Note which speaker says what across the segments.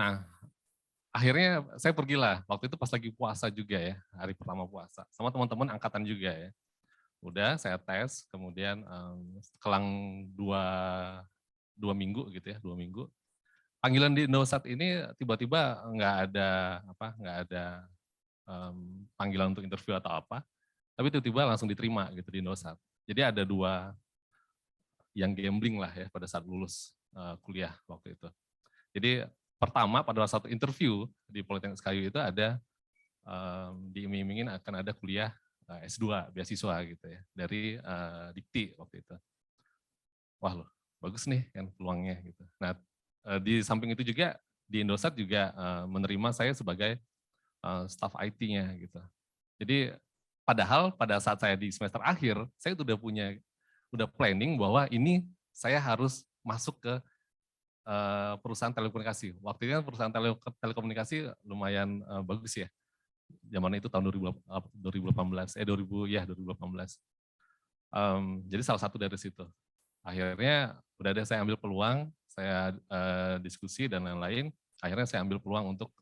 Speaker 1: Nah, akhirnya saya pergilah, waktu itu pas lagi puasa juga ya, hari pertama puasa, sama teman-teman angkatan juga ya. Udah saya tes, kemudian kelang dua minggu gitu ya, 2 minggu. Panggilan di Indosat ini tiba-tiba nggak ada panggilan untuk interview atau apa, tapi tiba-tiba langsung diterima gitu di Indosat. Jadi ada dua yang gambling lah ya pada saat lulus kuliah waktu itu. Jadi pertama pada satu interview di Politeknik Sekayu itu ada diiming-imingin akan ada kuliah S2 beasiswa gitu ya dari Dikti waktu itu. Wah loh, bagus nih kan peluangnya gitu. Nah, di samping itu juga di Indosat juga menerima saya sebagai staff IT-nya gitu. Jadi padahal pada saat saya di semester akhir, saya udah planning bahwa ini saya harus masuk ke perusahaan telekomunikasi. Waktu itu kan perusahaan telekomunikasi lumayan bagus ya. Zaman itu tahun 2018, 2018. Jadi salah satu dari situ. Akhirnya udah ada saya ambil peluang, saya diskusi dan lain-lain. Akhirnya saya ambil peluang untuk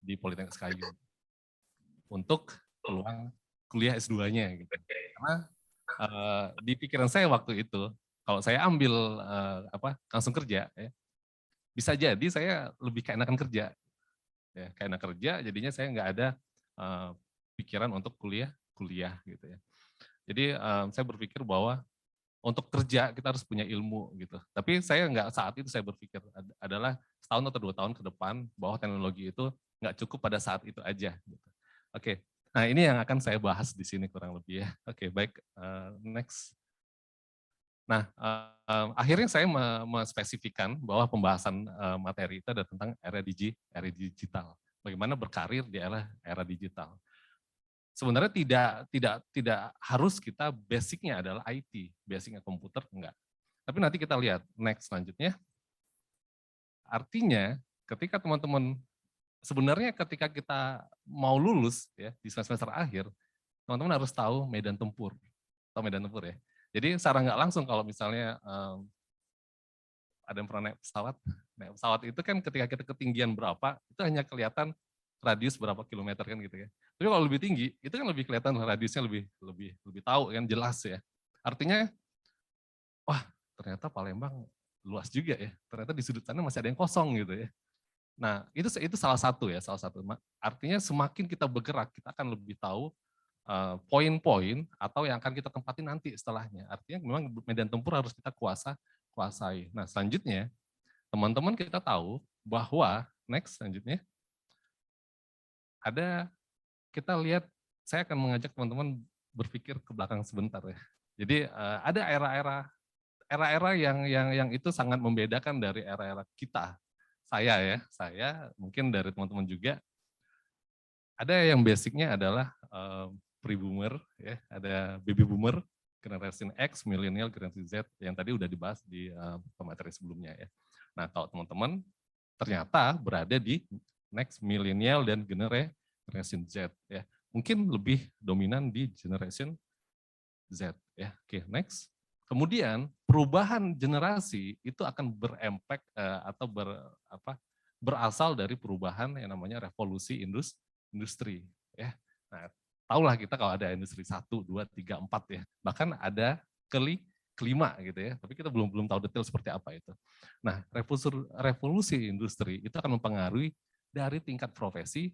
Speaker 1: di Politeknik Sekayu untuk peluang kuliah S2-nya gitu. Karena di pikiran saya waktu itu, kalau saya ambil langsung kerja, ya, bisa jadi saya lebih keenakan kerja, ya, keenakan kerja. Jadinya saya nggak ada pikiran untuk kuliah gitu ya. Jadi saya berpikir bahwa untuk kerja kita harus punya ilmu gitu. Tapi saya nggak saat itu saya berpikir adalah setahun atau 2 tahun ke depan bahwa teknologi itu nggak cukup pada saat itu aja. Gitu. Oke, nah ini yang akan saya bahas di sini kurang lebih ya. Oke, baik, next. Nah, akhirnya saya mespesifikan bahwa pembahasan materi itu ada tentang era digital. Bagaimana berkarir di era digital. Sebenarnya tidak harus kita basicnya adalah IT, basicnya komputer enggak. Tapi nanti kita lihat next selanjutnya. Artinya ketika teman-teman sebenarnya ketika kita mau lulus ya di semester akhir, teman-teman harus tahu medan tempur. Tahu medan tempur ya. Jadi secara nggak langsung kalau misalnya ada yang pernah naik pesawat. Naik pesawat itu kan ketika kita ketinggian berapa, itu hanya kelihatan radius berapa kilometer kan gitu ya. Tapi kalau lebih tinggi, itu kan lebih kelihatan radiusnya lebih tahu kan jelas ya. Artinya, wah ternyata Palembang luas juga ya. Ternyata di sudut sana masih ada yang kosong gitu ya. Nah itu salah satu ya, salah satu. Artinya semakin kita bergerak, kita akan lebih tahu poin-poin atau yang akan kita tempati nanti setelahnya. Artinya memang medan tempur harus kita kuasai. Nah selanjutnya, teman-teman kita tahu bahwa next selanjutnya kita lihat, saya akan mengajak teman-teman berpikir ke belakang sebentar ya. Jadi ada era-era yang itu sangat membedakan dari era-era kita. Saya mungkin dari teman-teman juga. Ada yang basicnya adalah pre-boomer, ya, ada baby boomer, generasi X, milenial, generasi Z, yang tadi udah dibahas di materi sebelumnya ya. Nah, kalau teman-teman ternyata berada di next milenial dan generation Z ya. Mungkin lebih dominan di generation Z ya. Oke, next. Kemudian perubahan generasi itu akan berimpact atau berasal dari perubahan yang namanya revolusi industri ya. Nah, tahulah kita kalau ada industri 1, 2, 3, 4 ya. Bahkan ada kelima gitu ya. Tapi kita belum tahu detail seperti apa itu. Nah, revolusi industri itu akan mempengaruhi dari tingkat profesi,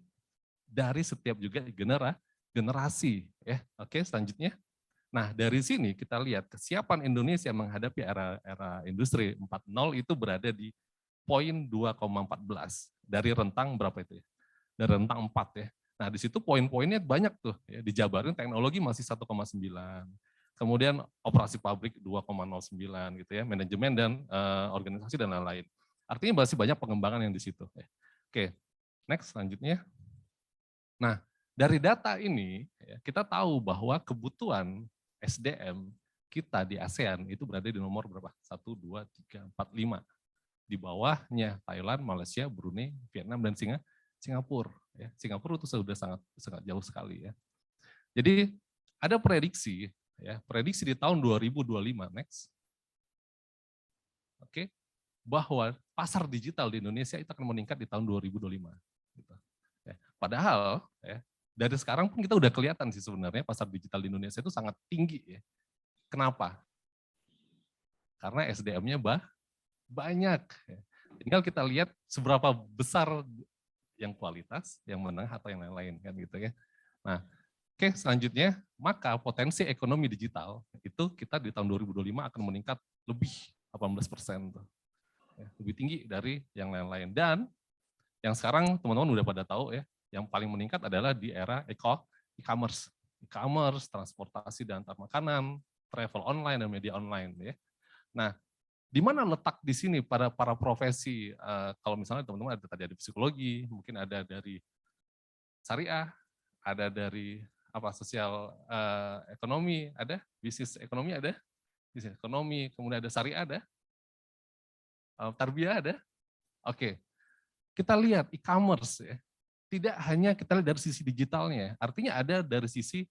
Speaker 1: dari setiap juga generasi ya. Oke, selanjutnya. Nah, dari sini kita lihat kesiapan Indonesia menghadapi era industri 4.0 itu berada di poin 2,14 dari rentang berapa itu ya? Dari rentang 4 ya. Nah, di situ poin-poinnya banyak tuh ya, dijabarin teknologi masih 1,9. Kemudian operasi pabrik 2,09 gitu ya, manajemen dan organisasi dan lain-lain. Artinya masih banyak pengembangan yang di situ ya. Oke, next selanjutnya. Nah, dari data ini ya, kita tahu bahwa kebutuhan SDM kita di ASEAN itu berada di nomor berapa? 1, 2, 3, 4, 5. Di bawahnya Thailand, Malaysia, Brunei, Vietnam, dan Singapura. Ya. Singapura itu sudah sangat jauh sekali ya. Jadi ada prediksi, ya, prediksi di tahun 2025 next. Oke, bahwa pasar digital di Indonesia itu akan meningkat di tahun 2025. Gitu. Ya. Padahal ya, dari sekarang pun kita udah kelihatan sih sebenarnya pasar digital di Indonesia itu sangat tinggi. Ya. Kenapa? Karena SDM-nya banyak. Ya. Tinggal kita lihat seberapa besar yang kualitas, yang menengah atau yang lain-lain kan gitu ya. Nah, oke, selanjutnya maka potensi ekonomi digital itu kita di tahun 2025 akan meningkat lebih 18%. Ya, lebih tinggi dari yang lain-lain. Dan yang sekarang teman-teman udah pada tahu ya, yang paling meningkat adalah di era e-commerce. E-commerce, transportasi dan antar makanan, travel online dan media online ya. Nah, di mana letak di sini pada para profesi, kalau misalnya teman-teman ada tadi ada psikologi, mungkin ada dari syariah, ada dari apa sosial ekonomi, ada bisnis ekonomi, ada bisnis ekonomi, kemudian ada syariah, ada tarbiyah, ada. Oke, kita lihat e-commerce ya. Tidak hanya kita lihat dari sisi digitalnya, artinya ada dari sisi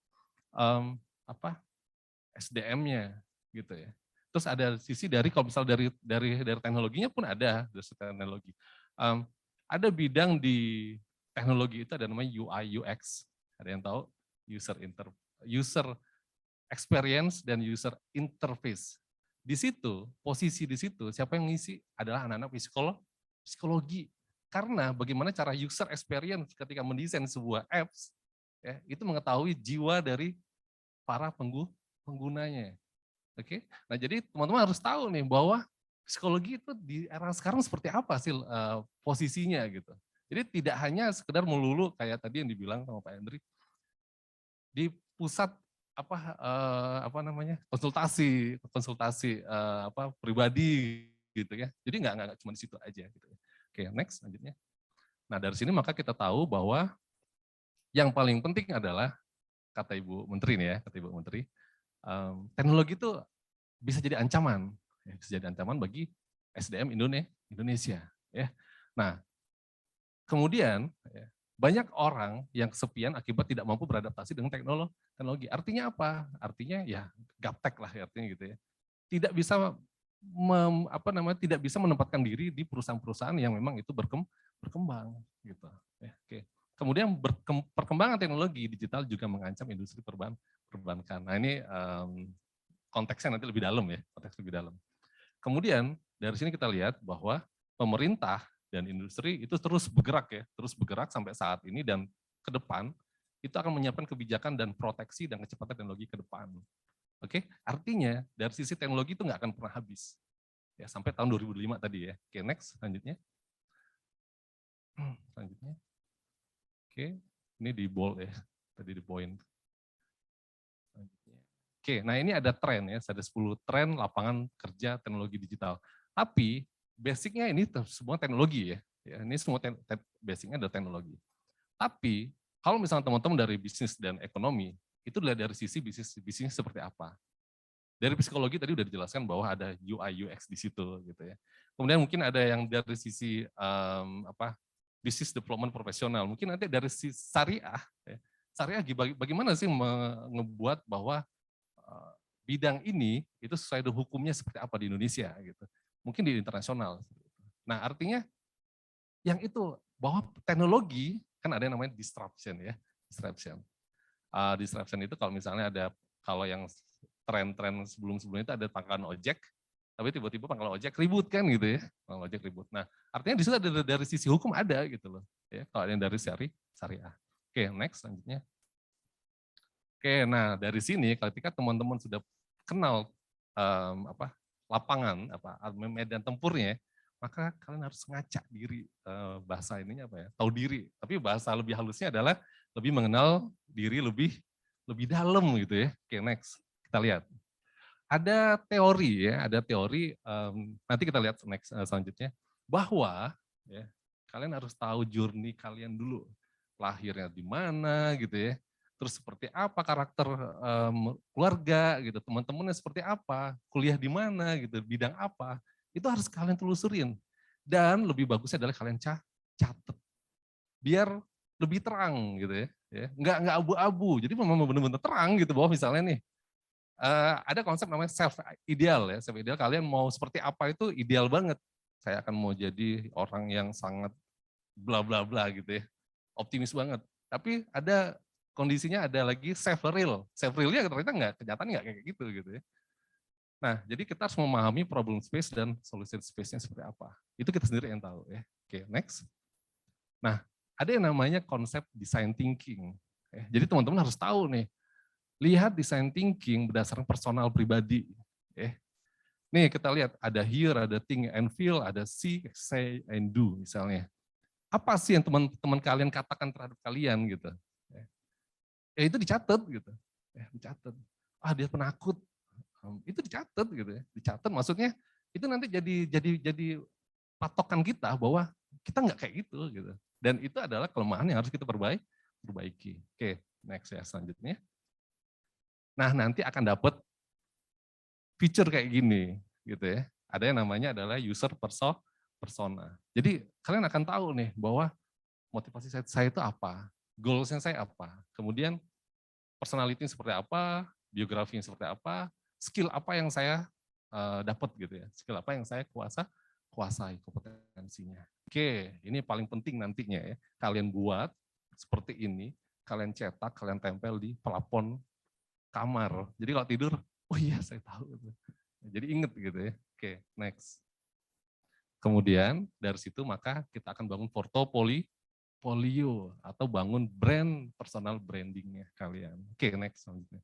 Speaker 1: SDM-nya gitu ya. Terus ada sisi dari kalau misal dari teknologinya pun ada dari teknologi. Ada bidang di teknologi itu ada namanya UI UX. Ada yang tahu? User experience dan user interface. Di situ, posisi di situ siapa yang ngisi adalah anak-anak psikologi. Karena bagaimana cara user experience ketika mendesain sebuah apps ya, itu mengetahui jiwa dari para penggunanya. Oke, nah jadi teman-teman harus tahu nih bahwa psikologi itu di era sekarang seperti apa sih posisinya gitu. Jadi tidak hanya sekedar melulu kayak tadi yang dibilang sama Pak Hendri di pusat konsultasi pribadi gitu ya. Jadi nggak cuma di situ aja gitu. Oke, next selanjutnya. Nah dari sini maka kita tahu bahwa yang paling penting adalah kata Ibu Menteri nih ya, kata Ibu Menteri, teknologi itu bisa jadi ancaman, bagi SDM Indonesia. Ya. Nah, kemudian banyak orang yang kesepian akibat tidak mampu beradaptasi dengan teknologi. Artinya apa? Artinya ya gaptek lah artinya gitu ya. Tidak bisa tidak bisa menempatkan diri di perusahaan-perusahaan yang memang itu berkembang gitu. Ya, oke. Kemudian perkembangan teknologi digital juga mengancam industri perbankan. Nah ini konteksnya nanti lebih dalam ya, konteks lebih dalam. Kemudian dari sini kita lihat bahwa pemerintah dan industri itu terus bergerak sampai saat ini dan ke depan itu akan menyiapkan kebijakan dan proteksi dan kecepatan teknologi ke depan. Oke, artinya dari sisi teknologi itu nggak akan pernah habis. Ya, sampai tahun 2005 tadi ya. Oke, next selanjutnya. Selanjutnya. Oke, ini di bold ya, tadi di point. Oke, nah ini ada tren ya, ada 10 tren lapangan kerja teknologi digital. Tapi basicnya ini semua teknologi ya. Ini semua basicnya adalah teknologi. Tapi kalau misalnya teman-teman dari bisnis dan ekonomi, itu dari sisi bisnis seperti apa. Dari psikologi tadi udah dijelaskan bahwa ada UI UX di situ gitu ya. Kemudian mungkin ada yang dari sisi bisnis development profesional. Mungkin nanti dari sisi syariah, ya. Syariah bagaimana sih ngebuat bahwa bidang ini itu sesuai dengan hukumnya seperti apa di Indonesia gitu. Mungkin di internasional. Nah, artinya yang itu bahwa teknologi kan ada yang namanya disruption ya. Disruption itu kalau misalnya kalau yang tren-tren sebelum-sebelumnya itu ada pangkalan ojek, tapi tiba-tiba pangkalan ojek ribut kan gitu ya. Pangkalan ojek ribut. Nah, artinya di situ ada dari sisi hukum ada gitu loh. Ya, kalau ada yang dari syariah. Oke, next selanjutnya. Oke, nah dari sini ketika teman-teman sudah kenal lapangan, medan tempurnya, maka kalian harus ngaca diri, bahasa ininya apa ya, tahu diri. Tapi bahasa lebih halusnya adalah lebih mengenal diri lebih dalam gitu ya. Oke, next kita lihat. Ada teori ya, nanti kita lihat next selanjutnya bahwa ya, kalian harus tahu journey kalian dulu, lahirnya di mana gitu ya. Terus seperti apa karakter keluarga gitu, teman-temannya seperti apa, kuliah di mana gitu, bidang apa, itu harus kalian telusurin. Dan lebih bagusnya adalah kalian catat, biar lebih terang gitu ya. Nggak abu-abu, jadi memang benar-benar terang gitu bahwa misalnya nih, ada konsep namanya self ideal ya, self ideal kalian mau seperti apa itu ideal banget. saya akan mau jadi orang yang sangat bla bla bla gitu ya, optimis banget. Tapi ada kondisinya ada lagi save real. Save realnya ternyata kenyataan nggak kayak gitu ya. Nah, jadi kita harus memahami problem space dan solution space-nya seperti apa. Itu kita sendiri yang tahu ya. Oke, next. Nah, ada yang namanya konsep design thinking. Jadi teman-teman harus tahu nih, lihat design thinking berdasarkan personal pribadi. Nih kita lihat, ada hear, ada think and feel, ada see, say, and do misalnya. Apa sih yang teman-teman kalian katakan terhadap kalian gitu? Ya itu dicatat gitu. Dicatat. Ah dia penakut. Itu dicatat gitu ya. Dicatat maksudnya itu nanti jadi patokan kita bahwa kita nggak kayak gitu gitu. Dan itu adalah kelemahan yang harus kita perbaiki. Oke, next ya selanjutnya. Nah, nanti akan dapat feature kayak gini gitu ya. Ada yang namanya adalah user persona. Jadi kalian akan tahu nih bahwa motivasi saya itu apa, goals-nya saya apa, kemudian personality seperti apa, biografinya seperti apa, skill apa yang saya dapat gitu ya, skill apa yang saya kuasai kompetensinya. Oke, ini paling penting nantinya ya, kalian buat seperti ini, kalian cetak, kalian tempel di plafon kamar. Jadi kalau tidur, oh iya saya tahu. Jadi inget gitu ya. Oke, next. Kemudian dari situ maka kita akan bangun portofolio atau bangun brand, personal brandingnya kalian. Oke, next selanjutnya.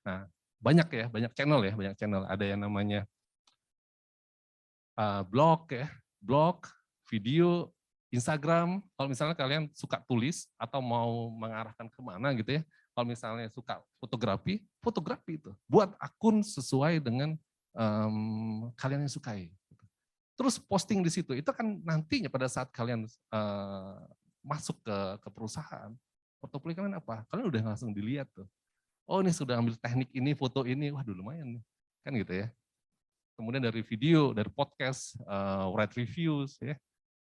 Speaker 1: Nah, banyak channel ya, banyak channel. Ada yang namanya blog ya, blog, video, Instagram. Kalau misalnya kalian suka tulis atau mau mengarahkan kemana gitu ya, kalau misalnya suka fotografi itu. Buat akun sesuai dengan kalian yang sukai. Terus posting di situ, itu kan nantinya pada saat kalian masuk ke perusahaan, portofolio kalian apa? Kalian udah langsung dilihat tuh. Oh ini sudah ambil teknik ini, foto ini, waduh lumayan nih. Kan gitu ya. Kemudian dari video, dari podcast, write reviews,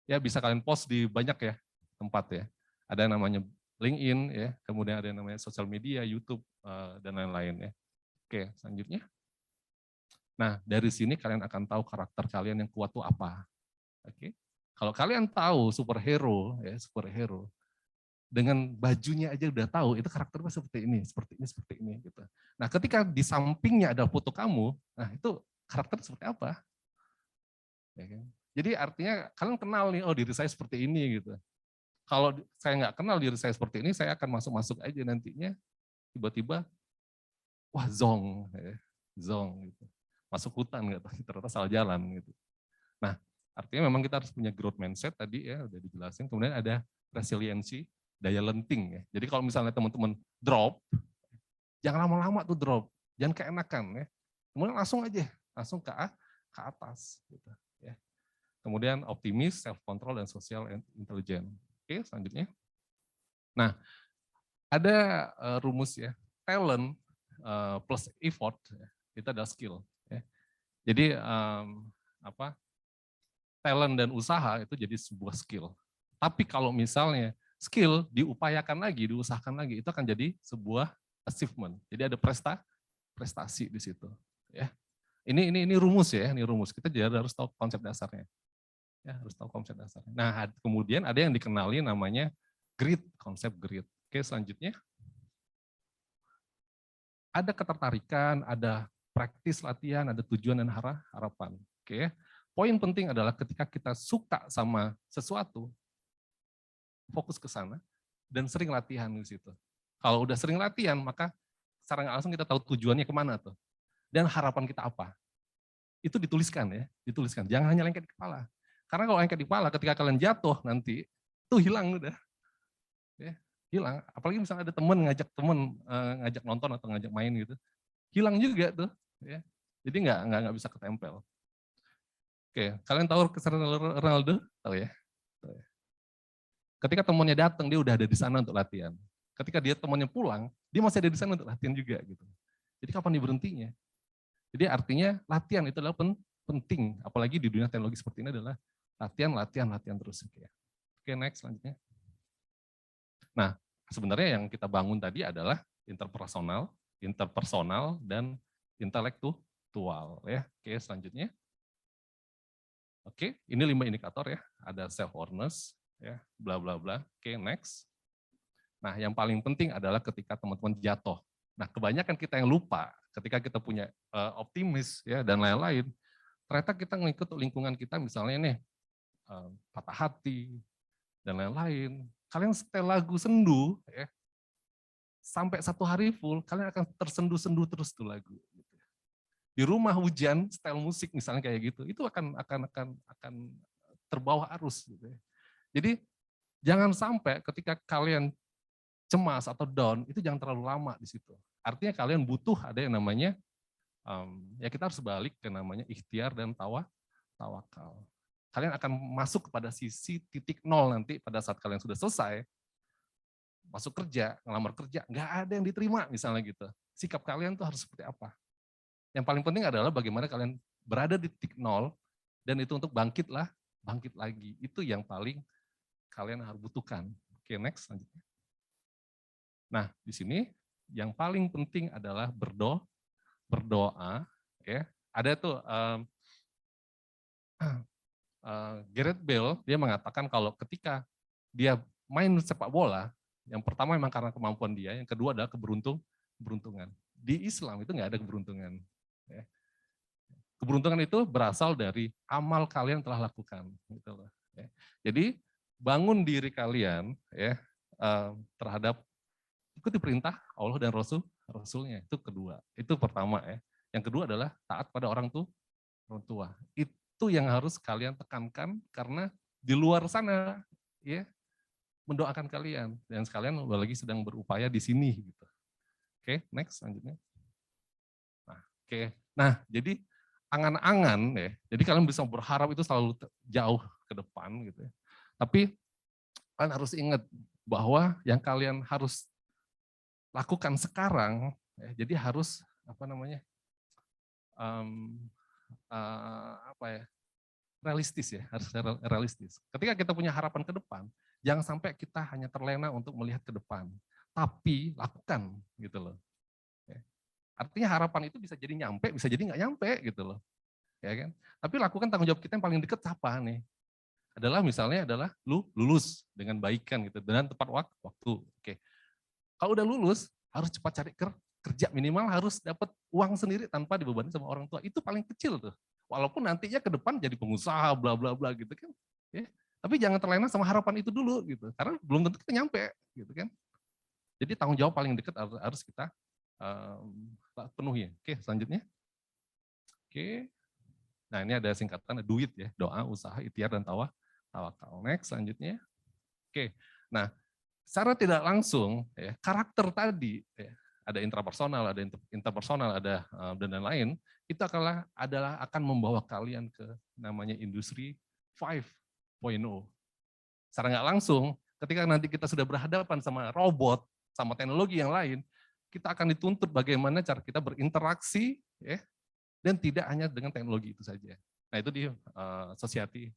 Speaker 1: ya bisa kalian post di banyak ya tempat ya. Ada yang namanya LinkedIn, ya, kemudian ada yang namanya sosial media, YouTube, dan lain-lain ya. Oke, selanjutnya. Nah, dari sini kalian akan tahu karakter kalian yang kuat itu apa. Oke. Kalau kalian tahu superhero, dengan bajunya aja udah tahu itu karakternya seperti ini gitu. Nah, ketika di sampingnya ada foto kamu, nah itu karakter seperti apa? Ya kan? Jadi artinya kalian kenal nih, oh diri saya seperti ini gitu. Kalau saya nggak kenal diri saya seperti ini, saya akan masuk aja nantinya tiba-tiba, wah zong gitu. Masuk hutan nggak tahu, ternyata salah jalan gitu. Nah, artinya memang kita harus punya growth mindset tadi ya udah dijelasin. Kemudian ada resiliensi, daya lenting ya. Jadi kalau misalnya teman-teman drop, jangan lama-lama tuh drop, jangan keenakan ya. Kemudian langsung ke atas gitu ya. Kemudian optimis, self control dan social intelligence. Oke, selanjutnya. Nah, ada rumus ya, talent plus effort itu adalah skill ya. Jadi talent dan usaha itu jadi sebuah skill. Tapi kalau misalnya skill diupayakan lagi, diusahakan lagi, itu akan jadi sebuah achievement. Jadi ada prestasi di situ. Ya. Ini rumus ya, ini rumus. Kita jadi harus tahu konsep dasarnya. Ya, harus tahu konsep dasarnya. Nah, kemudian ada yang dikenali namanya grit, konsep grit. Oke, selanjutnya. Ada ketertarikan, ada praktis latihan, ada tujuan dan harapan. Oke. Poin penting adalah ketika kita suka sama sesuatu, fokus ke sana, dan sering latihan di situ. Kalau udah sering latihan, maka secara nggak langsung kita tahu tujuannya kemana tuh. Dan harapan kita apa. Itu dituliskan ya, dituliskan. Jangan hanya lengket di kepala. Karena kalau lengket di kepala, ketika kalian jatuh nanti, itu hilang udah. Ya, hilang. Apalagi misalnya ada teman ngajak nonton atau ngajak main gitu. Hilang juga tuh. Ya. Jadi nggak bisa ketempel. Oke, kalian tahu Cristiano Ronaldo? Tahu ya? Ketika temannya datang, dia udah ada di sana untuk latihan. Ketika dia temannya pulang, dia masih ada di sana untuk latihan juga gitu. Jadi kapan dia berhentinya? Jadi artinya latihan itu adalah penting, apalagi di dunia teknologi seperti ini adalah latihan terus. Oke, next selanjutnya. Nah, sebenarnya yang kita bangun tadi adalah interpersonal dan intelektual ya. Oke, selanjutnya. Oke, ini 5 indikator ya. Ada self-awareness, ya, bla bla bla. Oke, next. Nah, yang paling penting adalah ketika teman-teman jatuh. Nah, kebanyakan kita yang lupa ketika kita punya optimis ya dan lain-lain. Ternyata kita ngikut lingkungan kita misalnya nih patah hati dan lain-lain. Kalian setel lagu sendu ya, sampai 1 hari full, kalian akan tersendu-sendu terus tuh lagu. Di rumah hujan, setel musik misalnya kayak gitu, itu akan terbawa arus. Gitu ya. Jadi jangan sampai ketika kalian cemas atau down, itu jangan terlalu lama di situ. Artinya kalian butuh ada yang namanya, ya kita harus balik ke namanya ikhtiar dan tawakal. Kalian akan masuk kepada sisi titik nol nanti pada saat kalian sudah selesai, masuk kerja, ngelamar kerja, nggak ada yang diterima misalnya gitu. Sikap kalian tuh harus seperti apa? Yang paling penting adalah bagaimana kalian berada di titik nol, dan itu untuk bangkit lagi. Itu yang paling kalian harus butuhkan. Oke, next. Selanjutnya. Nah, di sini yang paling penting adalah berdoa. Ya. Ada tuh, Gareth Bale, dia mengatakan kalau ketika dia main sepak bola, yang pertama memang karena kemampuan dia, yang kedua adalah keberuntungan. Di Islam itu nggak ada keberuntungan. Ya. Keberuntungan itu berasal dari amal kalian telah lakukan. Gitu loh, ya. Jadi bangun diri kalian ya terhadap ikuti perintah Allah dan Rasulnya. Itu kedua. Itu pertama ya. Yang kedua adalah taat pada orang tua. Itu yang harus kalian tekankan karena di luar sana ya mendoakan kalian dan sekalian lagi sedang berupaya di sini gitu. Oke, next selanjutnya. Nah, oke. Nah, jadi angan-angan ya. Jadi kalian bisa berharap itu selalu jauh ke depan gitu ya. Tapi kalian harus ingat bahwa yang kalian harus lakukan sekarang ya, jadi harus apa namanya? Realistis ya, harus realistis. Ketika kita punya harapan ke depan, jangan sampai kita hanya terlena untuk melihat ke depan, tapi lakukan gitu loh. Ya. Artinya harapan itu bisa jadi nyampe, bisa jadi nggak nyampe gitu loh, ya kan? Tapi lakukan tanggung jawab kita yang paling dekat apa nih? Adalah misalnya adalah lu lulus dengan baikan gitu, dengan tepat waktu. Oke, kalau udah lulus harus cepat cari kerja, minimal harus dapat uang sendiri tanpa dibebani sama orang tua. Itu paling kecil tuh. Walaupun nantinya ke depan jadi pengusaha bla bla bla gitu kan. Ya. Tapi jangan terlena sama harapan itu dulu gitu. Karena belum tentu kita nyampe gitu kan. Jadi tanggung jawab paling dekat harus kita penuhi. Oke, selanjutnya. Oke. Nah, ini ada singkatan duit ya, doa, usaha, ikhtiar dan tawakal. Next, selanjutnya. Oke. Nah, secara tidak langsung ya, karakter tadi ya, ada intrapersonal, ada interpersonal, ada dan lain-lain, itu adalah akan membawa kalian ke namanya industri 5.0. Secara nggak langsung, ketika nanti kita sudah berhadapan sama robot, sama teknologi yang lain, kita akan dituntut bagaimana cara kita berinteraksi, ya, dan tidak hanya dengan teknologi itu saja. Nah itu di Society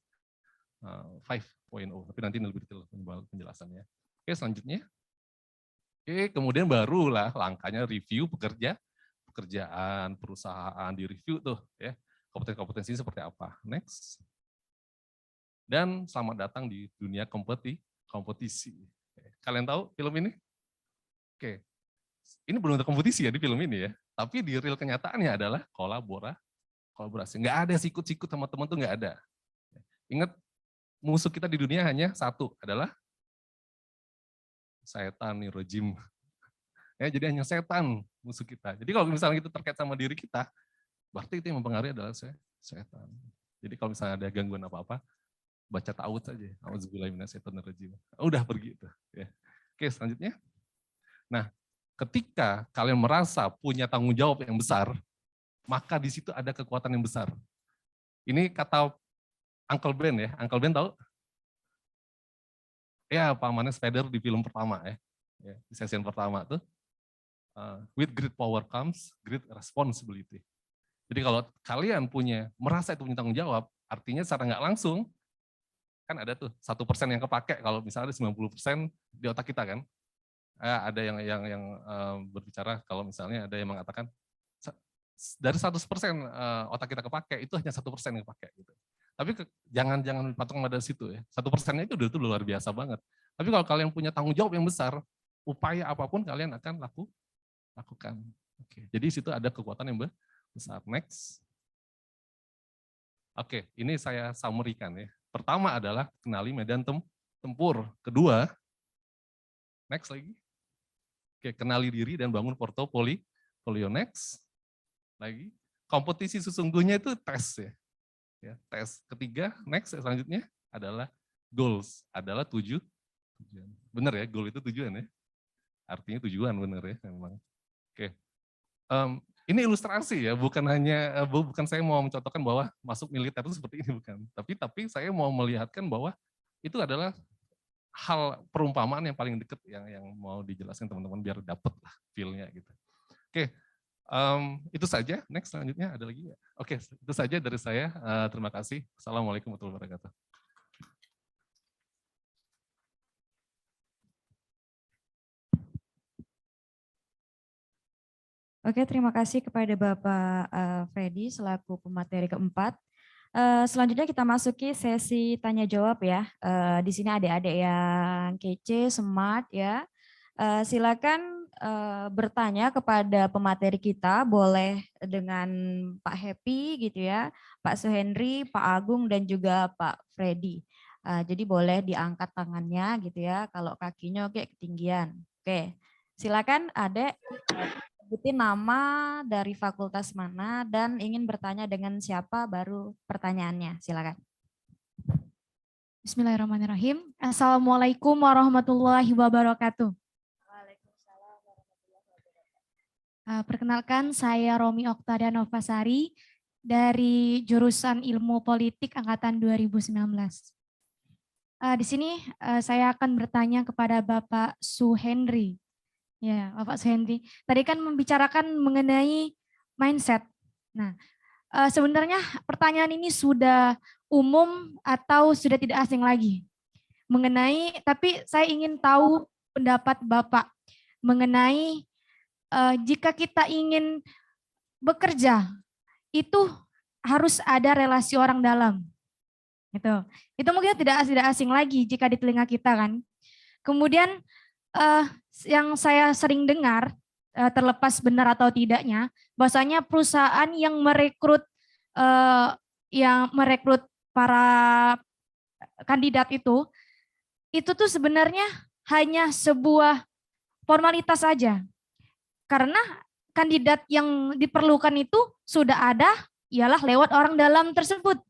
Speaker 1: 5.0, tapi nanti lebih detail penjelasannya. Oke, selanjutnya. Oke, kemudian barulah langkahnya review pekerjaan, perusahaan, di review tuh ya, kompetensi seperti apa. Next. Dan selamat datang di dunia kompetisi. Kalian tahu film ini? Oke. Ini belum ada kompetisi ya di film ini ya, tapi di real kenyataannya adalah kolaborasi. Nggak ada sikut-sikut sama teman tuh nggak ada. Ingat, musuh kita di dunia hanya satu, adalah setan nih, rejim. Ya, jadi hanya setan musuh kita. Jadi kalau misalnya itu terkait sama diri kita, berarti itu yang mempengaruhi adalah setan. Jadi kalau misalnya ada gangguan apa-apa, baca ta'awudz saja. Auzubillahi minasyaitonirrajim. Udah pergi itu. Ya. Oke, selanjutnya. Nah, ketika kalian merasa punya tanggung jawab yang besar, maka di situ ada kekuatan yang besar. Ini kata Uncle Ben ya. Uncle Ben tahu? Ya, pamannya Spider di film pertama ya. Di season pertama tuh. With great power comes great responsibility. Jadi kalau kalian merasa itu punya tanggung jawab, artinya secara nggak langsung, kan ada tuh 1% yang kepake, kalau misalnya ada 90% di otak kita kan. Ada yang berbicara kalau misalnya ada yang mengatakan dari 100% otak kita kepake, itu hanya 1% yang kepake. Gitu. Tapi jangan patung pada situ ya. 1%-nya itu udah luar biasa banget. Tapi kalau kalian punya tanggung jawab yang besar, upaya apapun kalian akan lakukan. Oke, jadi situ ada kekuatan yang besar. Next. Oke, ini saya summary-kan ya. Pertama adalah kenali medan tempur. Kedua, next lagi. Oke, kenali diri dan bangun portofolio. Next. Lagi. Kompetisi sesungguhnya itu tes ya. Tes. Ketiga, next selanjutnya adalah goals. Adalah tujuan. Benar ya, goal itu tujuan ya. Artinya tujuan benar ya memang. Oke. Ini ilustrasi ya, bukan saya mau mencontohkan bahwa masuk militer itu seperti ini, bukan. Tapi saya mau melihatkan bahwa itu adalah hal perumpamaan yang paling dekat yang mau dijelaskan teman-teman biar dapat lah feel-nya gitu. Oke, itu saja. Next selanjutnya ada lagi? Oke, itu saja dari saya. Terima kasih. Assalamualaikum warahmatullahi wabarakatuh.
Speaker 2: Oke, terima kasih kepada Bapak Freddy selaku pemateri keempat. Selanjutnya kita masuki sesi tanya jawab ya. Di sini adik-adik yang kece, smart ya. Silakan bertanya kepada pemateri kita, boleh dengan Pak Happy gitu ya, Pak Suhendri, Pak Agung dan juga Pak Freddy. Jadi boleh diangkat tangannya gitu ya. Kalau kakinya oke ketinggian. Oke, silakan adik. Sebutin nama dari fakultas mana dan ingin bertanya dengan siapa baru pertanyaannya. Silakan.
Speaker 3: Bismillahirrahmanirrahim. Assalamualaikum warahmatullahi wabarakatuh.
Speaker 2: Waalaikumsalam warahmatullahi wabarakatuh.
Speaker 3: Perkenalkan saya Romi Oktaria Novasari dari jurusan Ilmu Politik angkatan 2019. Di sini saya akan bertanya kepada Bapak Suhendri. Ya, Bapak Suhendri. Tadi kan membicarakan mengenai mindset. Nah, sebenarnya pertanyaan ini sudah umum atau sudah tidak asing lagi mengenai, tapi saya ingin tahu pendapat Bapak mengenai jika kita ingin bekerja itu harus ada relasi orang dalam. Itu mungkin tidak asing lagi jika di telinga kita kan. Kemudian yang saya sering dengar, terlepas benar atau tidaknya, bahwasanya perusahaan yang merekrut para kandidat itu tuh sebenarnya hanya sebuah formalitas saja. Karena kandidat yang diperlukan itu sudah ada, ialah lewat orang dalam tersebut.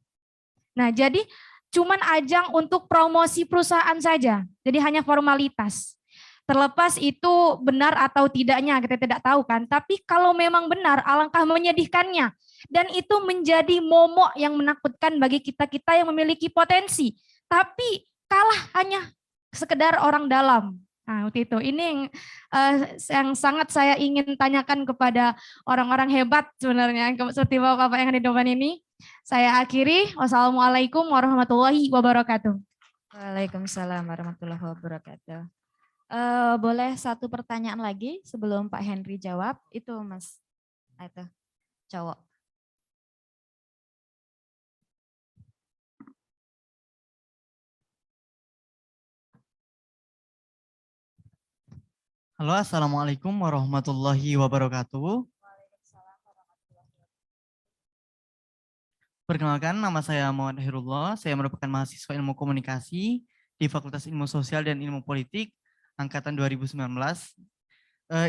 Speaker 3: Nah, jadi cuman ajang untuk promosi perusahaan saja, jadi hanya formalitas. Terlepas itu benar atau tidaknya kita tidak tahu kan, tapi kalau memang benar alangkah menyedihkannya dan itu menjadi momok yang menakutkan bagi kita-kita yang memiliki potensi, tapi kalah hanya sekedar orang dalam. Nah, itu ini yang sangat saya ingin tanyakan kepada orang-orang hebat sebenarnya seperti Bapak yang di depan ini. Saya akhiri. Wassalamualaikum warahmatullahi wabarakatuh.
Speaker 2: Waalaikumsalam warahmatullahi wabarakatuh. Boleh satu pertanyaan lagi sebelum Pak Henry jawab? Itu Mas, itu cowok.
Speaker 4: Halo, assalamualaikum warahmatullahi wabarakatuh. Perkenalkan, nama saya Muhammad Hirullah. Saya merupakan mahasiswa ilmu komunikasi di Fakultas Ilmu Sosial dan Ilmu Politik angkatan 2019.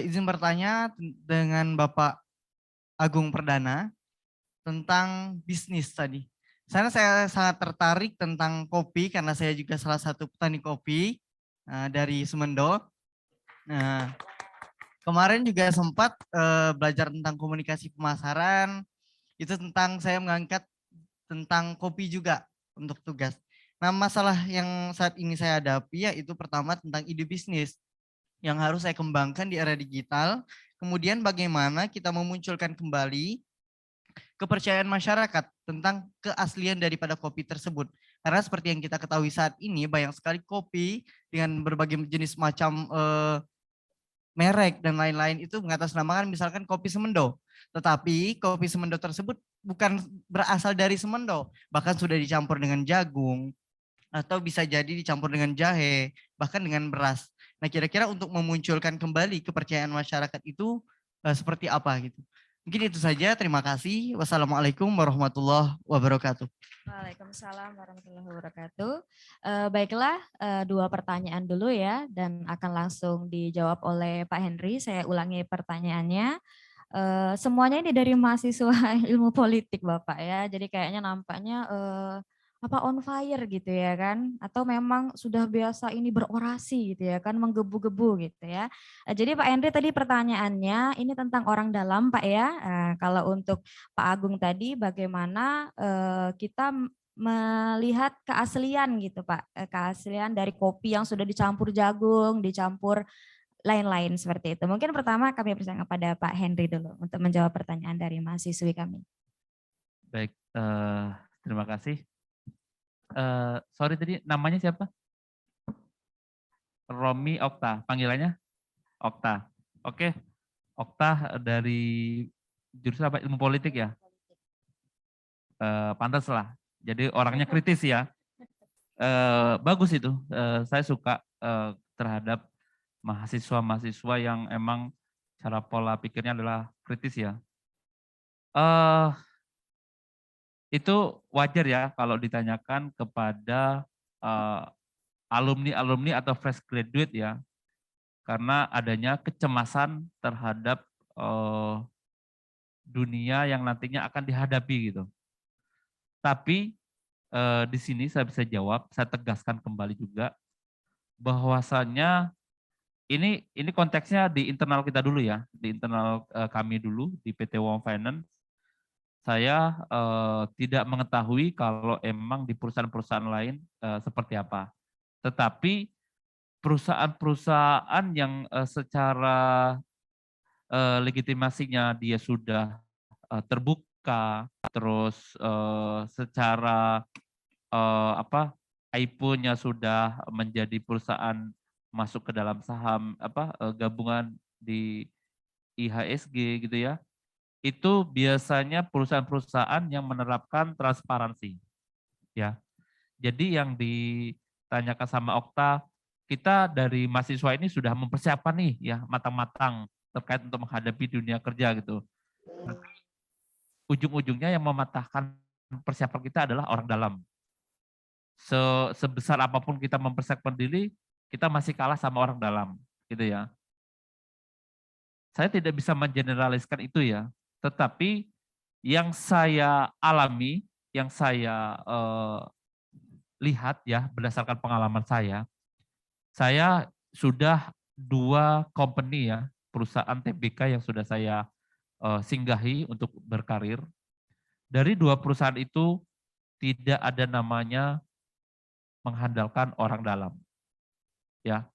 Speaker 4: Izin bertanya dengan Bapak Agung Perdana tentang bisnis tadi. Saya sangat tertarik tentang kopi karena saya juga salah satu petani kopi dari Sumendo. Nah, kemarin juga sempat belajar tentang komunikasi pemasaran. Itu tentang saya mengangkat tentang kopi juga untuk tugas. Nah, masalah yang saat ini saya hadapi yaitu pertama tentang ide bisnis yang harus saya kembangkan di era digital. Kemudian bagaimana kita memunculkan kembali kepercayaan masyarakat tentang keaslian daripada kopi tersebut. Karena seperti yang kita ketahui saat ini banyak sekali kopi dengan berbagai jenis macam merek dan lain-lain itu mengatasnamakan misalkan kopi Semendo. Tetapi kopi semendo tersebut bukan berasal dari semendo, bahkan sudah dicampur dengan jagung, atau bisa jadi dicampur dengan jahe, bahkan dengan beras. Nah, kira-kira untuk memunculkan kembali kepercayaan masyarakat itu seperti apa gitu. Mungkin itu saja, terima kasih. Wassalamualaikum warahmatullahi wabarakatuh.
Speaker 2: Waalaikumsalam warahmatullahi wabarakatuh. Baiklah, 2 pertanyaan dulu ya, dan akan langsung dijawab oleh Pak Henry. Saya ulangi pertanyaannya. Semuanya ini dari mahasiswa ilmu politik Bapak ya, jadi kayaknya nampaknya on fire gitu ya kan, atau memang sudah biasa ini berorasi gitu ya kan, menggebu-gebu gitu ya. Jadi Pak Henry tadi pertanyaannya ini tentang orang dalam Pak ya. Kalau untuk Pak Agung tadi bagaimana kita melihat keaslian gitu Pak, keaslian dari kopi yang sudah dicampur jagung, dicampur lain-lain seperti itu. Mungkin pertama kami persilakan kepada Pak Henry dulu untuk menjawab pertanyaan dari mahasiswi kami.
Speaker 5: Baik, terima kasih. Sorry tadi namanya siapa? Romi Okta, panggilannya Okta. Oke, Okta dari jurusan apa? Ilmu politik ya? Pantas lah. Jadi orangnya kritis ya. Bagus itu. Saya suka terhadap mahasiswa-mahasiswa yang emang cara pola pikirnya adalah kritis ya. Itu wajar ya kalau ditanyakan kepada alumni-alumni atau fresh graduate ya, karena adanya kecemasan terhadap dunia yang nantinya akan dihadapi gitu. Tapi di sini saya bisa jawab, saya tegaskan kembali juga bahwasannya ini konteksnya di internal kita dulu ya, di internal kami dulu di PT Wong Finance. Saya tidak mengetahui kalau emang di perusahaan-perusahaan lain seperti apa. Tetapi perusahaan-perusahaan yang secara legitimasinya dia sudah terbuka, terus secara IPO-nya sudah menjadi perusahaan masuk ke dalam saham gabungan di IHSG gitu ya. Itu biasanya perusahaan-perusahaan yang menerapkan transparansi. Ya. Jadi yang ditanyakan sama Okta, kita dari mahasiswa ini sudah mempersiapkan nih ya matang-matang terkait untuk menghadapi dunia kerja gitu. Ujung-ujungnya yang mematahkan persiapan kita adalah orang dalam. Sebesar apapun kita mempersiapkan diri, kita masih kalah sama orang dalam, gitu ya. Saya tidak bisa mengeneraliskan itu ya. Tetapi yang saya alami, yang saya lihat ya berdasarkan pengalaman saya sudah 2 company ya, perusahaan TBK yang sudah saya singgahi untuk berkarir. Dari 2 perusahaan itu tidak ada namanya mengandalkan orang dalam. Ya,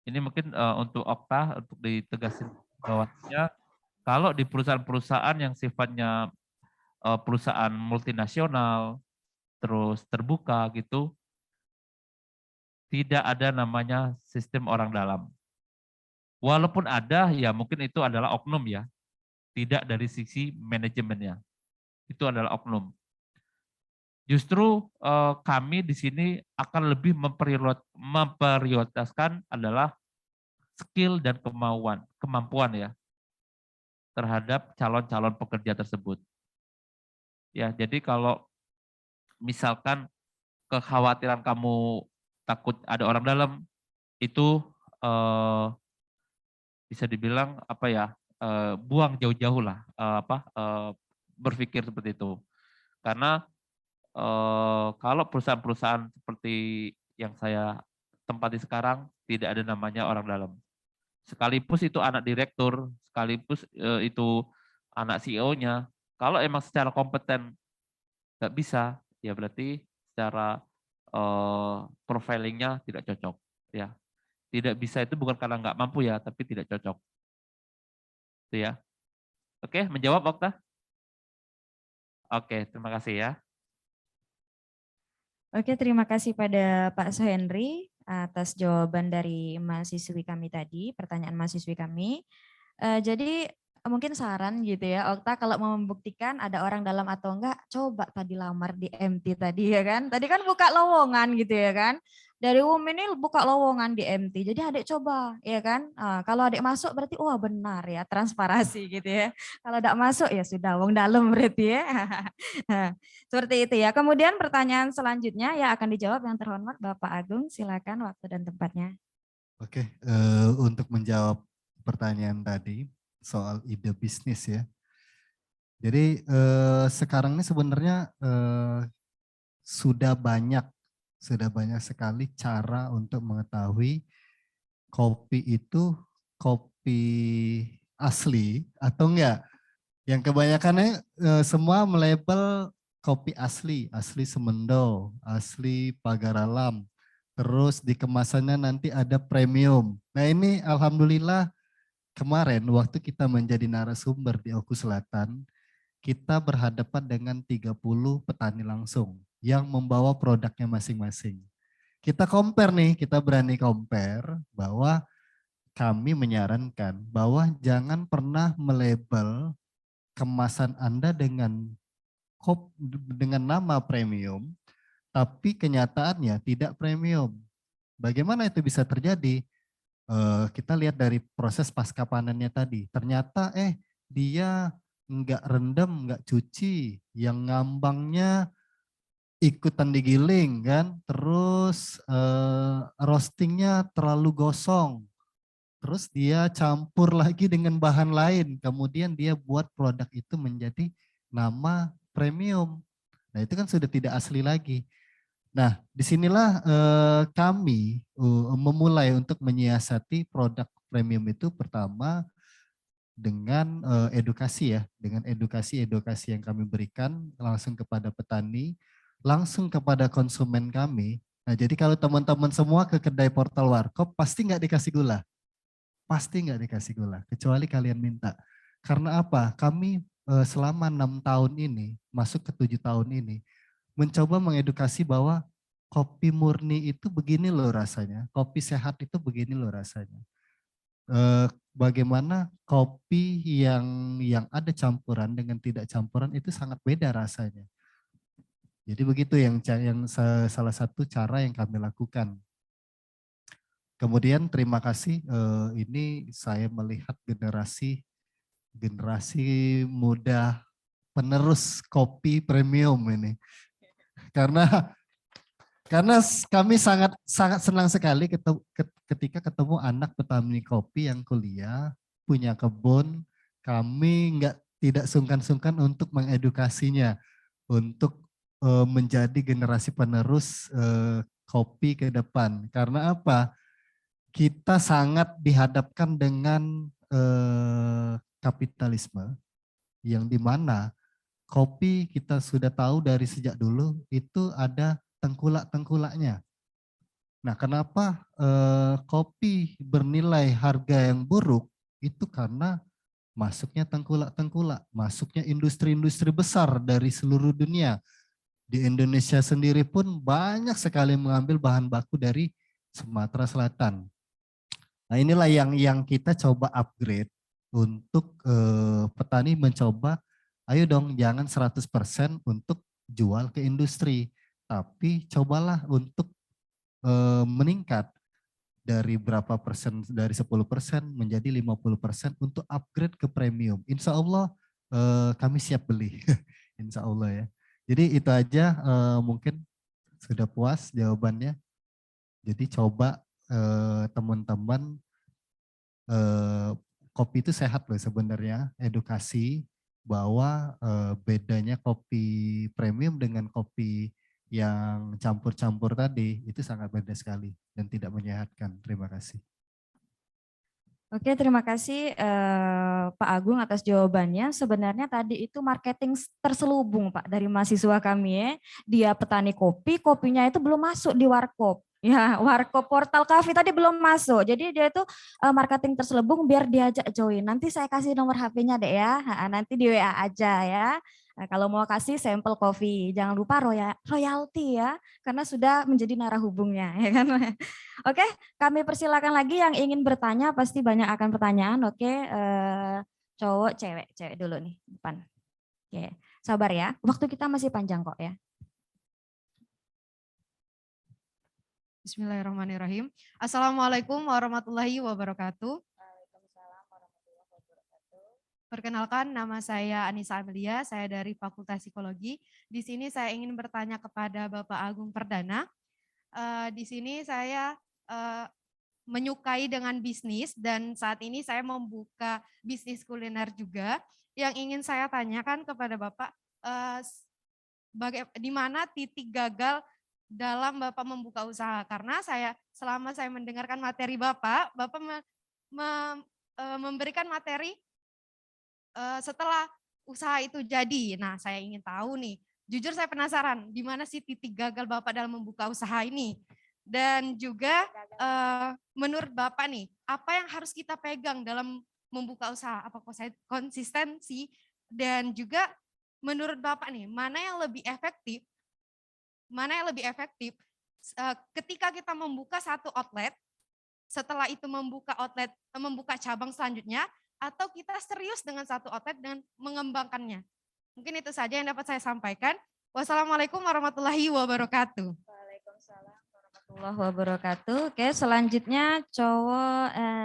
Speaker 5: ini mungkin untuk Okta untuk ditegaskan bahwasanya kalau di perusahaan-perusahaan yang sifatnya perusahaan multinasional, terus terbuka gitu, tidak ada namanya sistem orang dalam. Walaupun ada, ya mungkin itu adalah oknum ya, tidak dari sisi manajemennya. Itu adalah oknum. Justru kami di sini akan lebih memprioritaskan adalah skill dan kemampuan ya, terhadap calon-calon pekerja tersebut. Ya, jadi kalau misalkan kekhawatiran kamu takut ada orang dalam, itu bisa dibilang buang jauh-jauh lah berpikir seperti itu. Karena kalau perusahaan-perusahaan seperti yang saya tempati sekarang tidak ada namanya orang dalam. Sekalipun itu anak direktur, sekalipun itu anak CEO-nya, kalau emang secara kompeten nggak bisa, ya berarti secara profilingnya tidak cocok. Ya, tidak bisa itu bukan karena nggak mampu ya, tapi tidak cocok. Itu ya. Oke, menjawab Okta? Oke, terima kasih ya.
Speaker 2: Oke, terima kasih pada Pak Suhendri atas jawaban dari mahasiswi kami tadi, pertanyaan mahasiswi kami. Jadi mungkin saran gitu ya, Okta, kalau mau membuktikan ada orang dalam atau enggak, coba tadi lamar di MT tadi ya kan. Tadi kan buka lowongan gitu ya kan. Dari ini buka lowongan di MT. Jadi adik coba ya kan. Kalau adik masuk berarti wah benar ya, transparasi gitu ya. Kalau tidak masuk ya sudah wong dalam berarti ya. Seperti itu ya. Kemudian pertanyaan selanjutnya ya akan dijawab yang terhormat Bapak Agung. Silakan waktu dan tempatnya.
Speaker 6: Oke, untuk menjawab pertanyaan tadi soal ide bisnis ya. Jadi sekarang ini sebenarnya sudah banyak sekali cara untuk mengetahui kopi itu kopi asli atau enggak. Yang kebanyakannya semua melabel kopi asli Semendo, asli Pagar Alam. Terus di kemasannya nanti ada premium. Nah ini alhamdulillah kemarin waktu kita menjadi narasumber di Oku Selatan, kita berhadapan dengan 30 petani langsung yang membawa produknya masing-masing. Kita compare nih, kita berani compare bahwa kami menyarankan bahwa jangan pernah melabel kemasan Anda dengan nama premium, tapi kenyataannya tidak premium. Bagaimana itu bisa terjadi? Kita lihat dari proses pasca panennya tadi. Ternyata dia nggak rendam, nggak cuci, yang ngambangnya ikutan digiling kan, terus roastingnya terlalu gosong, terus dia campur lagi dengan bahan lain, kemudian dia buat produk itu menjadi nama premium. Nah itu kan sudah tidak asli lagi. Nah disinilah kami memulai untuk menyiasati produk premium itu pertama dengan edukasi ya, dengan edukasi yang kami berikan langsung kepada petani, langsung kepada konsumen kami. Nah jadi kalau teman-teman semua ke kedai portal Warkop pasti nggak dikasih gula. Pasti nggak dikasih gula, kecuali kalian minta. Karena apa? Kami selama 6 tahun ini, masuk ke 7 tahun ini, mencoba mengedukasi bahwa kopi murni itu begini loh rasanya, kopi sehat itu begini loh rasanya. Bagaimana kopi yang ada campuran dengan tidak campuran itu sangat beda rasanya. Jadi begitu yang salah satu cara yang kami lakukan. Kemudian terima kasih, ini saya melihat generasi muda penerus kopi premium ini. Karena kami sangat senang sekali ketika ketemu anak petani kopi yang kuliah, punya kebun, kami tidak sungkan-sungkan untuk mengedukasinya, untuk menjadi generasi penerus kopi ke depan. Karena apa? Kita sangat dihadapkan dengan kapitalisme yang dimana kopi kita sudah tahu dari sejak dulu itu ada tengkulak-tengkulaknya. Nah kenapa kopi bernilai harga yang buruk itu karena masuknya tengkulak-tengkulak, masuknya industri-industri besar dari seluruh dunia. Di Indonesia sendiri pun banyak sekali mengambil bahan baku dari Sumatera Selatan. Nah inilah yang kita coba upgrade untuk petani mencoba, ayo dong jangan 100% untuk jual ke industri, tapi cobalah untuk meningkat dari berapa persen, dari 10% menjadi 50% untuk upgrade ke premium. Insya Allah kami siap beli, insya Allah ya. Jadi itu aja mungkin sudah puas jawabannya. Jadi coba teman-teman kopi itu sehat loh sebenarnya, edukasi bahwa bedanya kopi premium dengan kopi yang campur-campur tadi itu sangat beda sekali dan tidak menyehatkan. Terima kasih.
Speaker 2: Oke, terima kasih Pak Agung atas jawabannya. Sebenarnya tadi itu marketing terselubung Pak dari mahasiswa kami ya. Dia petani kopi, kopinya itu belum masuk di Warkop. Ya, Warkop Portal Cafe tadi belum masuk. Jadi dia itu marketing terselubung biar diajak join. Nanti saya kasih nomor HP-nya deh ya. Nanti di WA aja ya. Nah, kalau mau kasih sampel kopi, jangan lupa royalti ya, karena sudah menjadi narahubungnya. Ya kan? Oke, kami persilakan lagi yang ingin bertanya, pasti banyak akan pertanyaan. Oke, cowok, cewek. Cewek dulu nih, depan. Oke, sabar ya. Waktu kita masih panjang kok ya.
Speaker 7: Bismillahirrahmanirrahim. Assalamualaikum warahmatullahi wabarakatuh. Perkenalkan, nama saya Anissa Amelia, saya dari Fakultas Psikologi. Di sini saya ingin bertanya kepada Bapak Agung Perdana. Di sini saya menyukai dengan bisnis dan saat ini saya membuka bisnis kuliner juga. Yang ingin saya tanyakan kepada Bapak, di mana titik gagal dalam Bapak membuka usaha? Karena selama saya mendengarkan materi Bapak memberikan materi setelah usaha itu jadi. Nah, saya ingin tahu nih, jujur saya penasaran, di mana sih titik gagal Bapak dalam membuka usaha ini? Dan juga menurut Bapak nih, apa yang harus kita pegang dalam membuka usaha? Apa konsistensi? Dan juga menurut Bapak nih, mana yang lebih efektif ketika kita membuka satu outlet, setelah itu membuka cabang selanjutnya, atau kita serius dengan satu outlet dan mengembangkannya. Mungkin itu saja yang dapat saya sampaikan. Wassalamualaikum warahmatullahi wabarakatuh.
Speaker 2: Waalaikumsalam warahmatullahi wabarakatuh. Oke, selanjutnya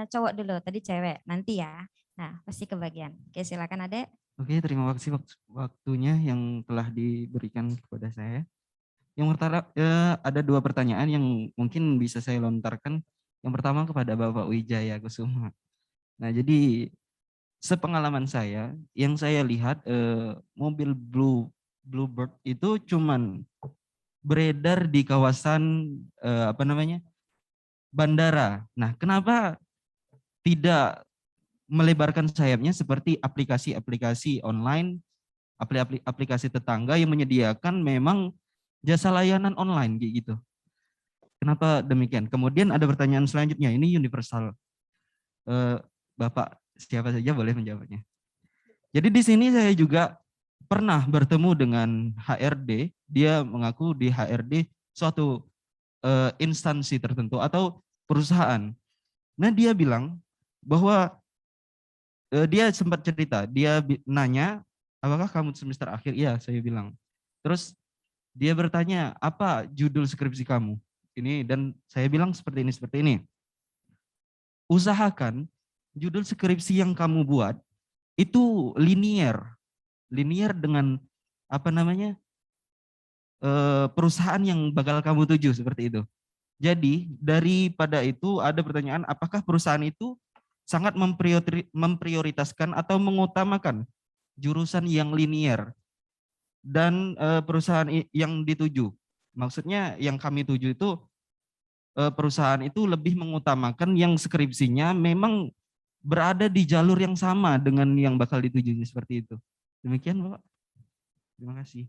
Speaker 2: cowok dulu, tadi cewek, nanti ya. Nah, pasti kebagian. Oke, silakan Adek.
Speaker 8: Oke, terima kasih waktunya yang telah diberikan kepada saya. Yang pertama, ada dua pertanyaan yang mungkin bisa saya lontarkan. Yang pertama kepada Bapak Wijaya Kusuma. Nah, jadi sepengalaman saya, yang saya lihat mobil Bluebird itu cuman beredar di kawasan bandara. Nah, kenapa tidak melebarkan sayapnya seperti aplikasi-aplikasi online, aplikasi tetangga yang menyediakan memang jasa layanan online gitu. Kenapa demikian? Kemudian ada pertanyaan selanjutnya, ini universal. Bapak siapa saja boleh menjawabnya. Jadi di sini saya juga pernah bertemu dengan HRD, dia mengaku di HRD suatu instansi tertentu atau perusahaan. Nah, dia bilang bahwa dia sempat cerita, dia nanya, apakah kamu semester akhir? Iya, saya bilang. Terus dia bertanya, apa judul skripsi kamu? Ini, dan saya bilang seperti ini. Usahakan judul skripsi yang kamu buat itu linear dengan perusahaan yang bakal kamu tuju, seperti itu. Jadi daripada itu ada pertanyaan, apakah perusahaan itu sangat memprioritaskan atau mengutamakan jurusan yang linear dan perusahaan yang dituju. Maksudnya yang kami tuju itu perusahaan itu lebih mengutamakan yang skripsinya memang berada di jalur yang sama dengan yang bakal dituju, seperti itu. Demikian, Bapak. Terima kasih.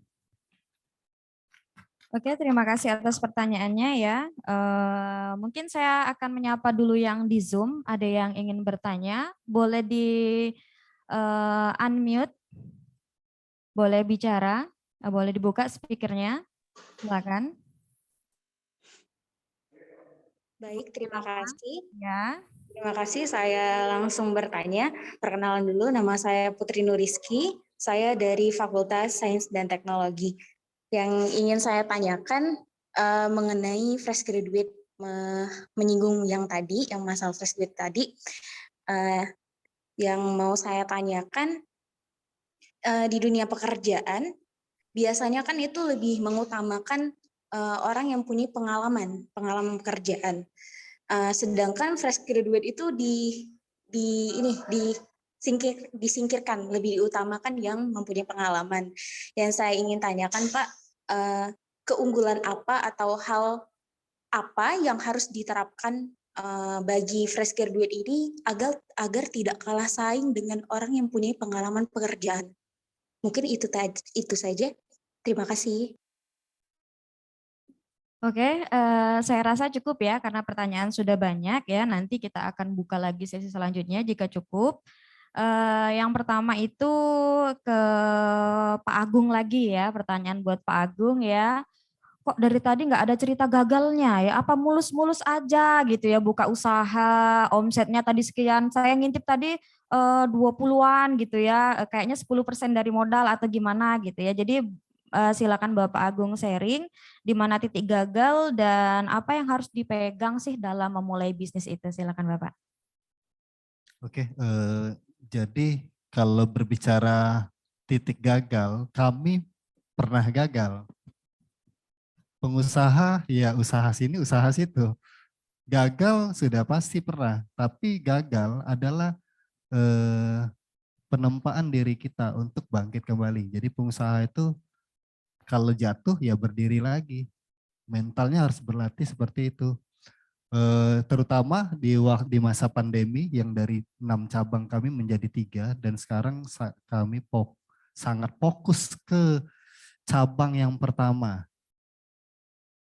Speaker 2: Oke, terima kasih atas pertanyaannya ya. Mungkin saya akan menyapa dulu yang di Zoom. Ada yang ingin bertanya, boleh di unmute, boleh bicara, boleh dibuka speakernya. Silakan.
Speaker 9: Baik, terima kasih.
Speaker 2: Ya.
Speaker 9: Terima kasih, saya langsung bertanya. Perkenalan dulu, nama saya Putri Nuriski, saya dari Fakultas Sains dan Teknologi. Yang ingin saya tanyakan mengenai fresh graduate, menyinggung yang tadi, yang masalah fresh graduate tadi, yang mau saya tanyakan di dunia pekerjaan, biasanya kan itu lebih mengutamakan orang yang punya pengalaman pekerjaan. Sedangkan fresh graduate itu disingkirkan, lebih diutamakan yang mempunyai pengalaman. Yang saya ingin tanyakan, Pak, keunggulan apa atau hal apa yang harus diterapkan bagi fresh graduate ini agar tidak kalah saing dengan orang yang punya pengalaman pekerjaan. Mungkin itu saja. Terima kasih.
Speaker 2: Oke, saya rasa cukup ya karena pertanyaan sudah banyak ya. Nanti kita akan buka lagi sesi selanjutnya jika cukup. Yang pertama itu ke Pak Agung lagi ya, pertanyaan buat Pak Agung ya. kok dari tadi nggak ada cerita gagalnya ya, apa mulus-mulus aja gitu ya, buka usaha, omsetnya tadi sekian, saya ngintip tadi 20-an gitu ya, kayaknya 10% dari modal atau gimana gitu ya. Jadi silakan Bapak Agung sharing di mana titik gagal dan apa yang harus dipegang sih dalam memulai bisnis itu, silakan Bapak.
Speaker 6: Oke, jadi kalau berbicara titik gagal, kami pernah gagal. Pengusaha ya usaha sini, usaha situ. Gagal sudah pasti pernah, tapi gagal adalah penempaan diri kita untuk bangkit kembali. Jadi pengusaha itu kalau jatuh ya berdiri lagi. Mentalnya harus berlatih seperti itu. Terutama di masa pandemi yang dari 6 cabang kami menjadi 3 dan sekarang kami sangat fokus ke cabang yang pertama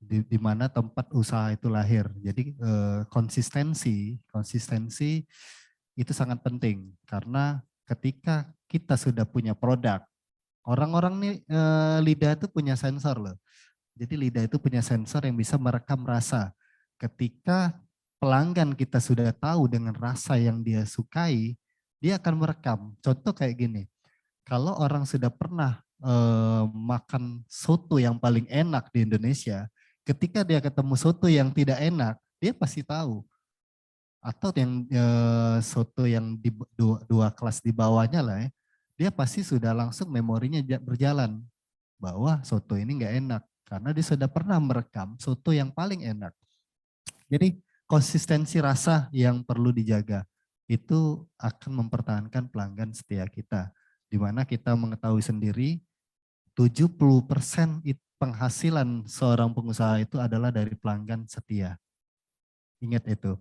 Speaker 6: di mana tempat usaha itu lahir. Jadi konsistensi itu sangat penting karena ketika kita sudah punya produk, orang-orang nih lidah itu punya sensor loh. Jadi lidah itu punya sensor yang bisa merekam rasa. Ketika pelanggan kita sudah tahu dengan rasa yang dia sukai, dia akan merekam. Contoh kayak gini, kalau orang sudah pernah makan soto yang paling enak di Indonesia, ketika dia ketemu soto yang tidak enak, dia pasti tahu. Atau yang soto yang di dua kelas di bawahnya lah ya, dia pasti sudah langsung memorinya berjalan bahwa soto ini nggak enak karena dia sudah pernah merekam soto yang paling enak. Jadi konsistensi rasa yang perlu dijaga itu akan mempertahankan pelanggan setia kita, di mana kita mengetahui sendiri 70% penghasilan seorang pengusaha itu adalah dari pelanggan setia. Ingat itu,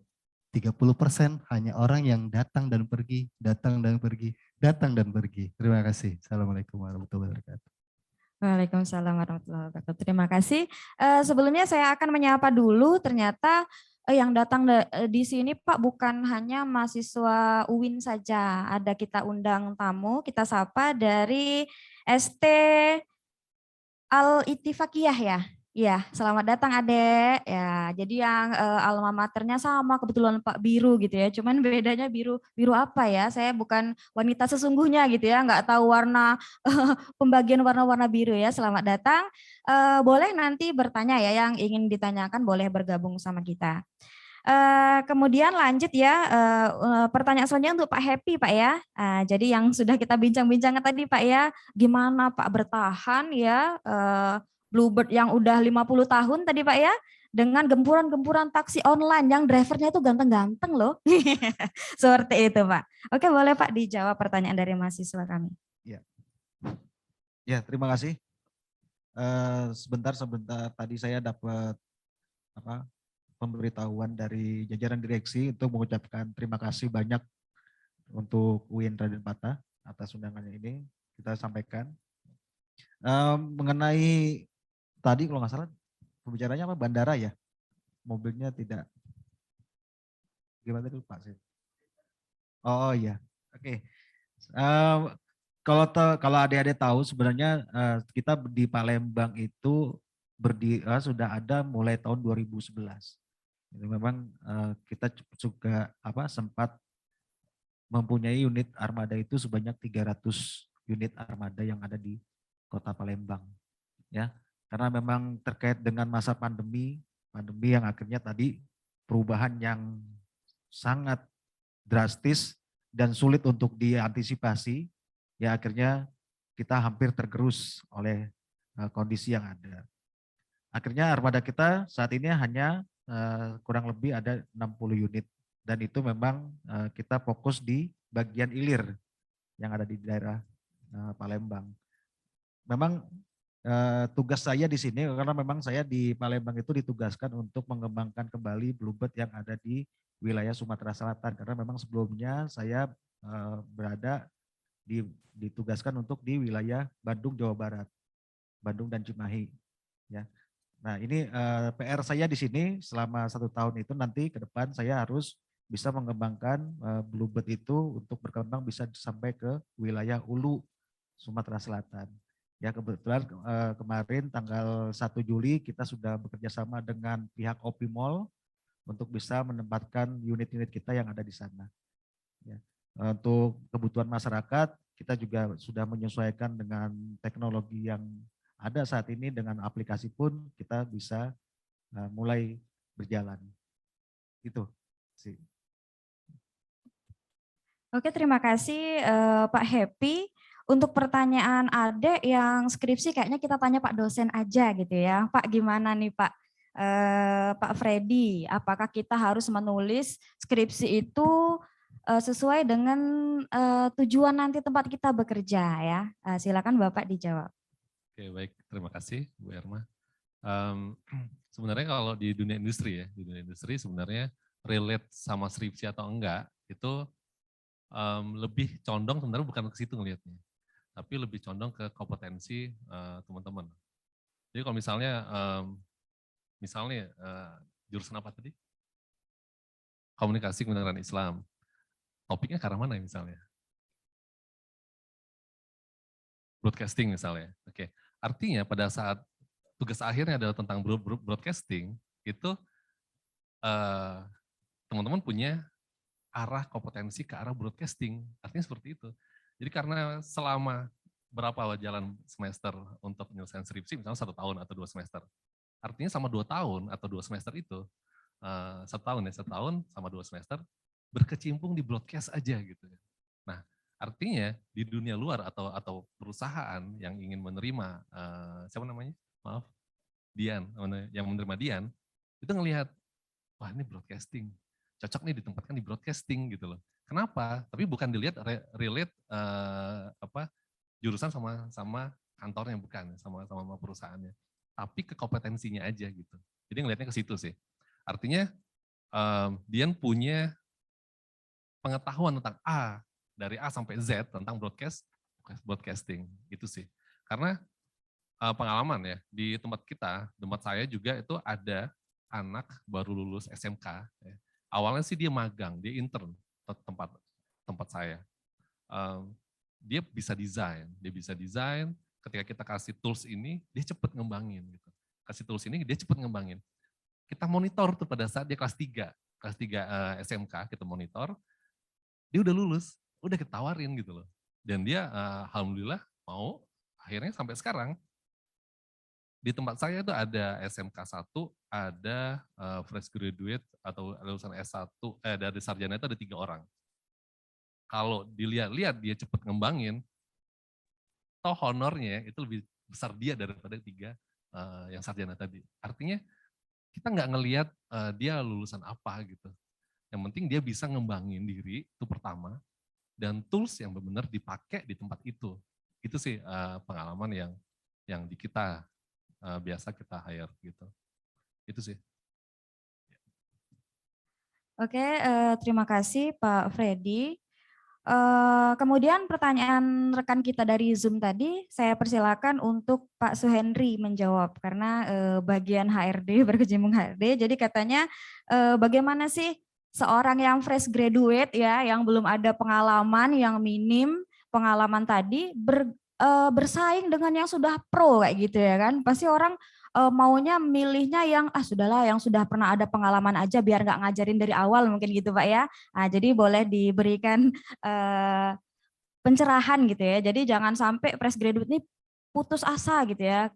Speaker 6: 30% hanya orang yang datang dan pergi, datang dan pergi, datang dan pergi. Terima kasih. Assalamualaikum warahmatullahi wabarakatuh.
Speaker 2: Waalaikumsalam warahmatullahi wabarakatuh. Terima kasih. Sebelumnya saya akan menyapa dulu, ternyata yang datang di sini Pak bukan hanya mahasiswa UIN saja, ada kita undang tamu, kita sapa dari ST Al-Ittifaqiyah ya. Iya, selamat datang Adek. Ya, jadi yang alma maternya sama kebetulan Pak biru gitu ya. Cuman bedanya biru biru apa ya? Saya bukan wanita sesungguhnya gitu ya, nggak tahu warna pembagian warna-warna biru ya. Selamat datang. Boleh nanti bertanya ya, yang ingin ditanyakan boleh bergabung sama kita. Kemudian lanjut ya, pertanyaan selanjutnya untuk Pak Happy Pak ya. Jadi yang sudah kita bincang-bincangkan tadi Pak ya, gimana Pak bertahan ya, Bluebird yang udah 50 tahun tadi Pak ya, dengan gempuran-gempuran taksi online yang drivernya itu ganteng-ganteng loh. Seperti itu Pak. Oke boleh Pak dijawab pertanyaan dari mahasiswa kami.
Speaker 10: Ya terima kasih. Sebentar tadi saya dapat pemberitahuan dari jajaran direksi untuk mengucapkan terima kasih banyak untuk UIN Raden Patah atas undangannya ini kita sampaikan. Mengenai tadi kalau nggak salah pembicaranya apa bandara ya, mobilnya tidak gimana tuh Pak sih? Oh iya, oke. Kalau adik-adik tahu sebenarnya kita di Palembang itu sudah ada mulai tahun 2011. Itu memang kita juga sempat mempunyai unit armada itu sebanyak 300 unit armada yang ada di Kota Palembang. Ya, karena memang terkait dengan masa pandemi yang akhirnya tadi perubahan yang sangat drastis dan sulit untuk diantisipasi, ya akhirnya kita hampir tergerus oleh kondisi yang ada. Akhirnya armada kita saat ini hanya kurang lebih ada 60 unit dan itu memang kita fokus di bagian hilir yang ada di daerah Palembang. Memang tugas saya di sini karena memang saya di Palembang itu ditugaskan untuk mengembangkan kembali Bluebird yang ada di wilayah Sumatera Selatan karena memang sebelumnya saya ditugaskan untuk di wilayah Bandung Jawa Barat, Bandung dan Cimahi. Ya, nah ini PR saya di sini selama 1 tahun itu nanti ke depan saya harus bisa mengembangkan Bluebird itu untuk berkembang bisa sampai ke wilayah Hulu Sumatera Selatan. Ya kebetulan kemarin tanggal 1 Juli kita sudah bekerja sama dengan pihak OPI Mall untuk bisa menempatkan unit-unit kita yang ada di sana. Ya. Untuk kebutuhan masyarakat kita juga sudah menyesuaikan dengan teknologi yang ada saat ini, dengan aplikasi pun kita bisa mulai berjalan. Itu sih.
Speaker 2: Oke, terima kasih Pak Happy. Untuk pertanyaan Ade yang skripsi kayaknya kita tanya Pak dosen aja gitu ya. Pak gimana nih Pak? Pak Freddy, apakah kita harus menulis skripsi itu sesuai dengan tujuan nanti tempat kita bekerja ya? Silakan Bapak dijawab.
Speaker 1: Oke, baik. Terima kasih Bu Erma. Sebenarnya kalau di dunia industri ya, di dunia industri sebenarnya relate sama skripsi atau enggak, itu lebih condong sebenarnya bukan ke situ ngelihatnya, tapi lebih condong ke kompetensi teman-teman. Jadi kalau misalnya jurusan apa tadi? Komunikasi kebenaran Islam. Topiknya ke arah mana ya misalnya? Broadcasting misalnya. Oke. Artinya pada saat tugas akhirnya adalah tentang broadcasting, itu teman-teman punya arah kompetensi ke arah broadcasting. Artinya seperti itu. Jadi karena selama berapa jalan semester untuk penyelesaian skripsi, misalnya 1 tahun atau 2 semester. Artinya sama 2 tahun atau 2 semester itu, 1 tahun ya, 1 tahun sama 2 semester, berkecimpung di broadcast aja gitu. Nah, artinya di dunia luar atau perusahaan yang ingin menerima, siapa namanya? Maaf, Dian, yang menerima Dian, itu ngelihat, wah ini broadcasting, cocok nih ditempatkan di broadcasting gitu loh. Kenapa? Tapi bukan dilihat relate jurusan sama kantornya, bukan, sama perusahaannya. Tapi ke kompetensinya aja gitu. Jadi ngelihatnya ke situ sih. Artinya Dian punya pengetahuan tentang dari A sampai Z tentang broadcasting itu sih. Karena pengalaman ya di tempat saya juga itu ada anak baru lulus SMK. Ya. Awalnya sih dia magang, dia intern tempat saya. Dia bisa desain. Ketika kita kasih tools ini, dia cepat ngembangin gitu. Kasih tools ini dia cepat ngembangin. Kita monitor tuh pada saat dia kelas 3 SMK kita monitor. Dia udah lulus, udah ketawarin gitu loh. Dan dia alhamdulillah mau, akhirnya sampai sekarang di tempat saya itu ada SMK 1, ada fresh graduate atau lulusan S1, dari sarjana itu ada 3 orang. Kalau dilihat-lihat dia cepat ngembangin, toh honornya itu lebih besar dia daripada 3 yang sarjana tadi. Artinya kita nggak ngelihat dia lulusan apa gitu. Yang penting dia bisa ngembangin diri, itu pertama, dan tools yang benar-benar dipakai di tempat itu. Itu sih pengalaman yang di kita biasa kita hire gitu. Itu sih.
Speaker 2: Oke, terima kasih Pak Freddy. Kemudian pertanyaan rekan kita dari Zoom tadi, saya persilakan untuk Pak Suhendri menjawab karena bagian HRD berkecimpung HRD. Jadi katanya bagaimana sih seorang yang fresh graduate ya, yang belum ada pengalaman, yang minim pengalaman tadi bersaing dengan yang sudah pro kayak gitu ya kan? Pasti orang maunya milihnya yang sudahlah yang sudah pernah ada pengalaman aja biar nggak ngajarin dari awal mungkin gitu Pak ya. Nah, jadi boleh diberikan pencerahan gitu ya. Jadi jangan sampai fresh graduate ini putus asa gitu ya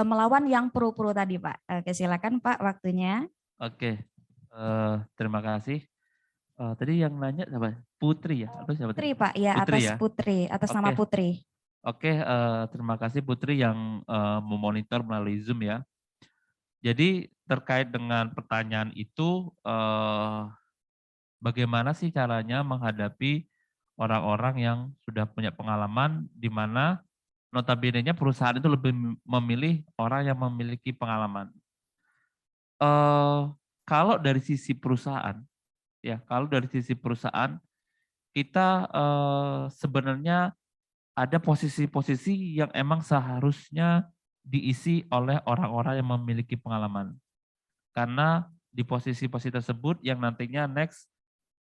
Speaker 2: melawan yang pro-pro tadi Pak. Oke, silakan Pak waktunya.
Speaker 5: Oke, terima kasih. Tadi yang nanya siapa? Putri ya? Atau siapa?
Speaker 2: Putri Pak, ya
Speaker 5: Putri,
Speaker 2: atas
Speaker 5: ya?
Speaker 2: Putri, atas nama Putri.
Speaker 5: Oke, terima kasih Putri yang memonitor melalui Zoom ya. Jadi terkait dengan pertanyaan itu, bagaimana sih caranya menghadapi orang-orang yang sudah punya pengalaman di mana notabene-nya perusahaan itu lebih memilih orang yang memiliki pengalaman. Kalau dari sisi perusahaan, ya kalau dari sisi perusahaan kita sebenarnya ada posisi-posisi yang emang seharusnya diisi oleh orang-orang yang memiliki pengalaman. Karena di posisi-posisi tersebut yang nantinya next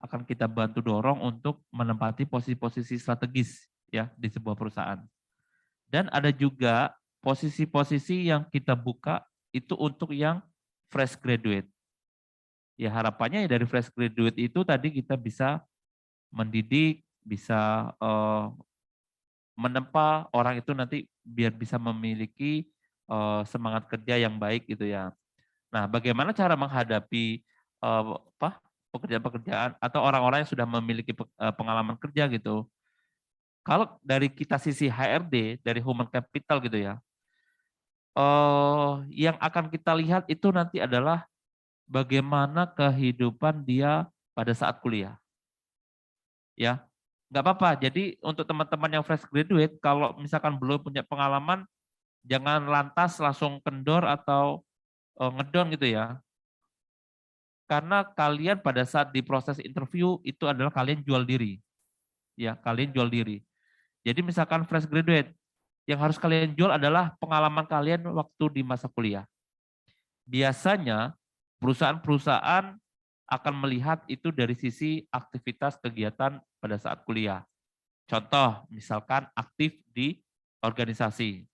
Speaker 5: akan kita bantu dorong untuk menempati posisi-posisi strategis ya di sebuah perusahaan. Dan ada juga posisi-posisi yang kita buka itu untuk yang fresh graduate. Ya harapannya ya dari fresh graduate itu tadi kita bisa mendidik, bisa menempa orang itu nanti biar bisa memiliki semangat kerja yang baik gitu ya. Nah, bagaimana cara menghadapi pekerjaan-pekerjaan atau orang-orang yang sudah memiliki pengalaman kerja gitu. Kalau dari kita sisi HRD, dari human capital gitu ya, yang akan kita lihat itu nanti adalah bagaimana kehidupan dia pada saat kuliah. Ya, nggak apa-apa. Jadi untuk teman-teman yang fresh graduate, kalau misalkan belum punya pengalaman, jangan lantas langsung kendor atau ngedon gitu ya. Karena kalian pada saat di proses interview itu adalah kalian jual diri. Ya, kalian jual diri. Jadi misalkan fresh graduate, yang harus kalian jual adalah pengalaman kalian waktu di masa kuliah. Biasanya perusahaan-perusahaan akan melihat itu dari sisi aktivitas kegiatan pada saat kuliah. Contoh, misalkan aktif di organisasi.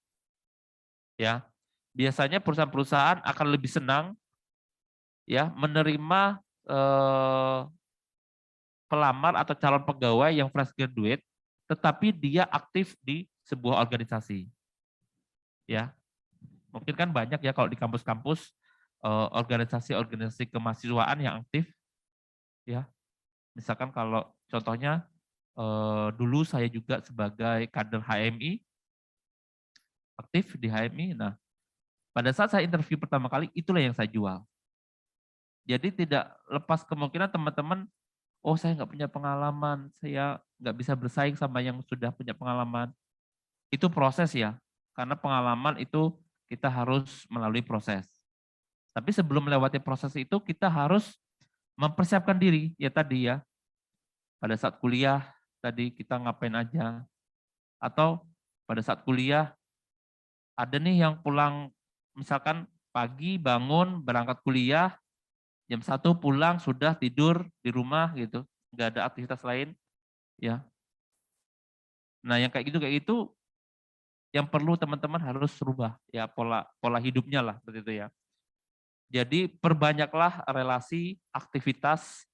Speaker 5: Ya, biasanya perusahaan-perusahaan akan lebih senang ya menerima pelamar atau calon pegawai yang fresh graduate, tetapi dia aktif di sebuah organisasi. Ya, mungkin kan banyak ya kalau di kampus-kampus organisasi-organisasi kemahasiswaan yang aktif. Ya, misalkan kalau contohnya dulu saya juga sebagai kader HMI, aktif di HMI. Nah, pada saat saya interview pertama kali, itulah yang saya jual. Jadi tidak lepas kemungkinan teman-teman, oh saya nggak punya pengalaman, saya nggak bisa bersaing sama yang sudah punya pengalaman. Itu proses ya, karena pengalaman itu kita harus melalui proses. Tapi sebelum melewati proses itu, kita harus mempersiapkan diri, ya tadi ya. Pada saat kuliah, tadi kita ngapain aja. Atau pada saat kuliah, ada nih yang pulang, misalkan pagi bangun, berangkat kuliah, jam 1 pulang, sudah tidur di rumah gitu. Nggak ada aktivitas lain. Ya. Nah yang kayak gitu, yang perlu teman-teman harus rubah ya pola hidupnya lah seperti itu ya. Jadi perbanyaklah relasi, aktivitas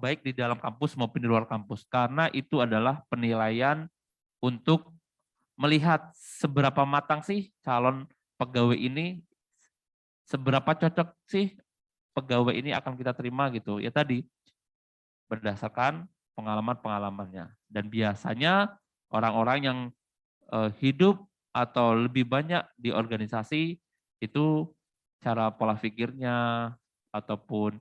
Speaker 5: baik di dalam kampus maupun di luar kampus karena itu adalah penilaian untuk melihat seberapa matang sih calon pegawai ini, seberapa cocok sih pegawai ini akan kita terima gitu. Ya tadi berdasarkan pengalaman-pengalamannya dan biasanya orang-orang yang hidup atau lebih banyak di organisasi itu cara pola pikirnya ataupun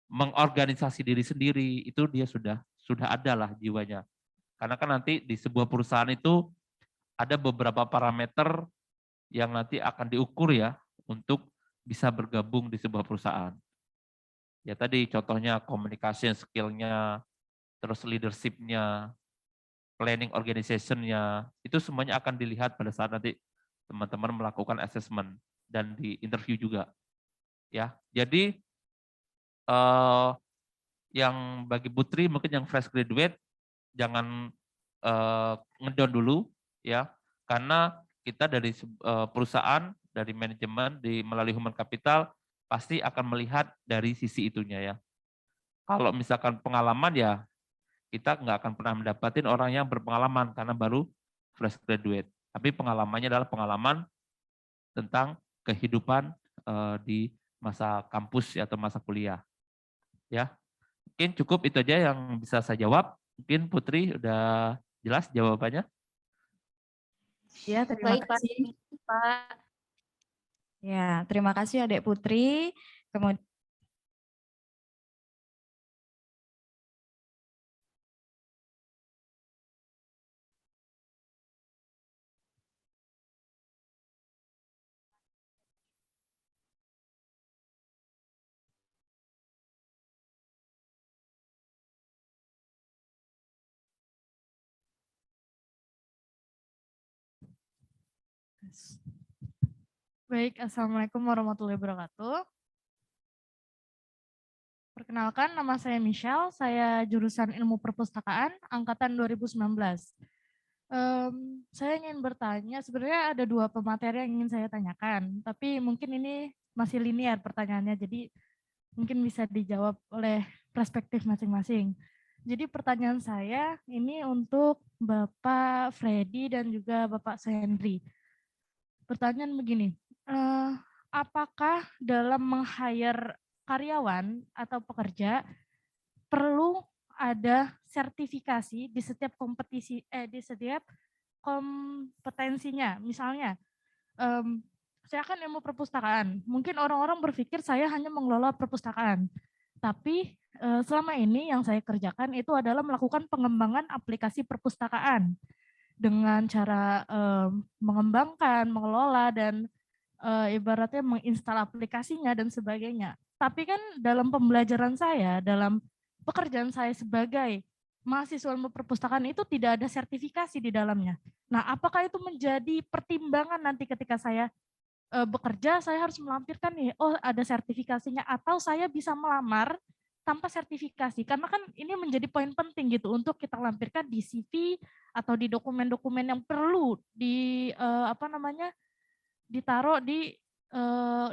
Speaker 5: mengorganisasi diri sendiri itu dia sudah ada lah jiwanya. Karena kan nanti di sebuah perusahaan itu ada beberapa parameter yang nanti akan diukur ya untuk bisa bergabung di sebuah perusahaan. Ya tadi contohnya communication skill-nya, terus leadership-nya, planning organization-nya, itu semuanya akan dilihat pada saat nanti teman-teman melakukan assessment dan di interview juga. Ya, jadi yang bagi Putri mungkin yang fresh graduate jangan ngedown dulu ya, karena kita dari perusahaan, dari manajemen, melalui human capital pasti akan melihat dari sisi itunya ya. Kalau misalkan pengalaman ya kita nggak akan pernah mendapatkan orang yang berpengalaman karena baru fresh graduate. Tapi pengalamannya adalah pengalaman tentang kehidupan di masa kampus atau masa kuliah. Ya, mungkin cukup itu aja yang bisa saya jawab. Mungkin Putri udah jelas jawabannya.
Speaker 2: Ya, terima kasih Pak. Ya, terima kasih Adik Putri. Kemudian
Speaker 3: Baik, Assalamualaikum warahmatullahi wabarakatuh. Perkenalkan, nama saya Michelle, saya jurusan Ilmu Perpustakaan, angkatan 2019.
Speaker 11: Saya ingin bertanya, sebenarnya ada 2 pemateri yang ingin saya tanyakan, tapi mungkin ini masih linear pertanyaannya, jadi mungkin bisa dijawab oleh perspektif masing-masing. Jadi pertanyaan saya ini untuk Bapak Freddy dan juga Bapak Henry. Pertanyaan begini, apakah dalam meng-hire karyawan atau pekerja perlu ada sertifikasi di setiap di setiap kompetensinya? Misalnya, saya kan ilmu perpustakaan. Mungkin orang-orang berpikir saya hanya mengelola perpustakaan. Tapi selama ini yang saya kerjakan itu adalah melakukan pengembangan aplikasi perpustakaan dengan cara mengembangkan, mengelola, dan ibaratnya menginstal aplikasinya dan sebagainya. Tapi kan dalam pembelajaran saya, dalam pekerjaan saya sebagai mahasiswa ilmu perpustakaan itu tidak ada sertifikasi di dalamnya. Nah, apakah itu menjadi pertimbangan nanti ketika saya bekerja, saya harus melampirkan nih, oh ada sertifikasinya, atau saya bisa melamar tanpa sertifikasi, karena kan ini menjadi poin penting gitu untuk kita lampirkan di CV atau di dokumen-dokumen yang perlu ditaruh di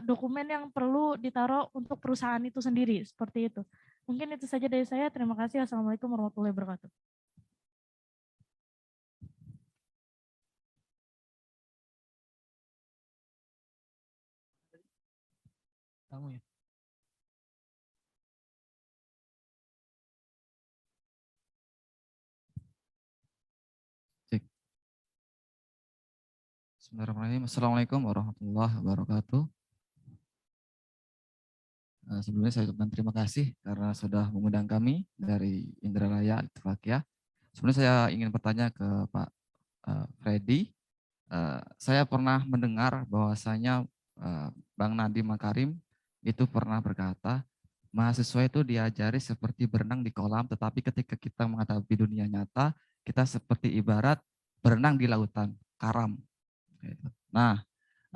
Speaker 11: dokumen yang perlu ditaruh untuk perusahaan itu sendiri, seperti itu. Mungkin itu saja dari saya. Terima kasih. Assalamualaikum warahmatullahi wabarakatuh.
Speaker 4: Kamu ya. Cek. Bismillahirrahmanirrahim. Assalamualaikum warahmatullahi wabarakatuh. Sebelumnya saya ucapkan terima kasih karena sudah mengundang kami dari Indralaya Al-Ittifaqiyah. Sebenarnya saya ingin bertanya ke Pak Freddy. Saya pernah mendengar bahwasanya Bang Nadiem Makarim itu pernah berkata, mahasiswa itu diajari seperti berenang di kolam, tetapi ketika kita menghadapi dunia nyata, kita seperti ibarat berenang di lautan karam. Nah,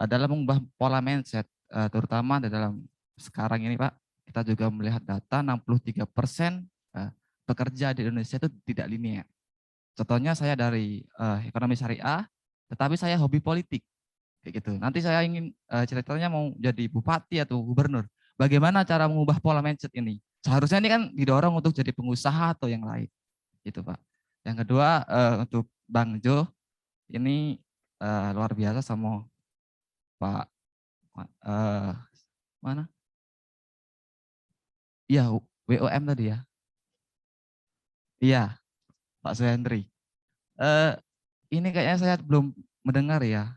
Speaker 4: dalam mengubah pola mindset, terutama dalam sekarang ini Pak, kita juga melihat data 63% pekerja di Indonesia itu tidak linear. Contohnya saya dari ekonomi syariah, tetapi saya hobi politik. Kayak gitu. Nanti saya ingin ceritanya mau jadi bupati atau gubernur. Bagaimana cara mengubah pola mindset ini? Seharusnya ini kan didorong untuk jadi pengusaha atau yang lain. Gitu Pak. Yang kedua untuk Bang Jo, ini luar biasa sama Pak mana? Iya, WOM tadi ya. Iya, Pak Suhendri. Ini kayaknya saya belum mendengar ya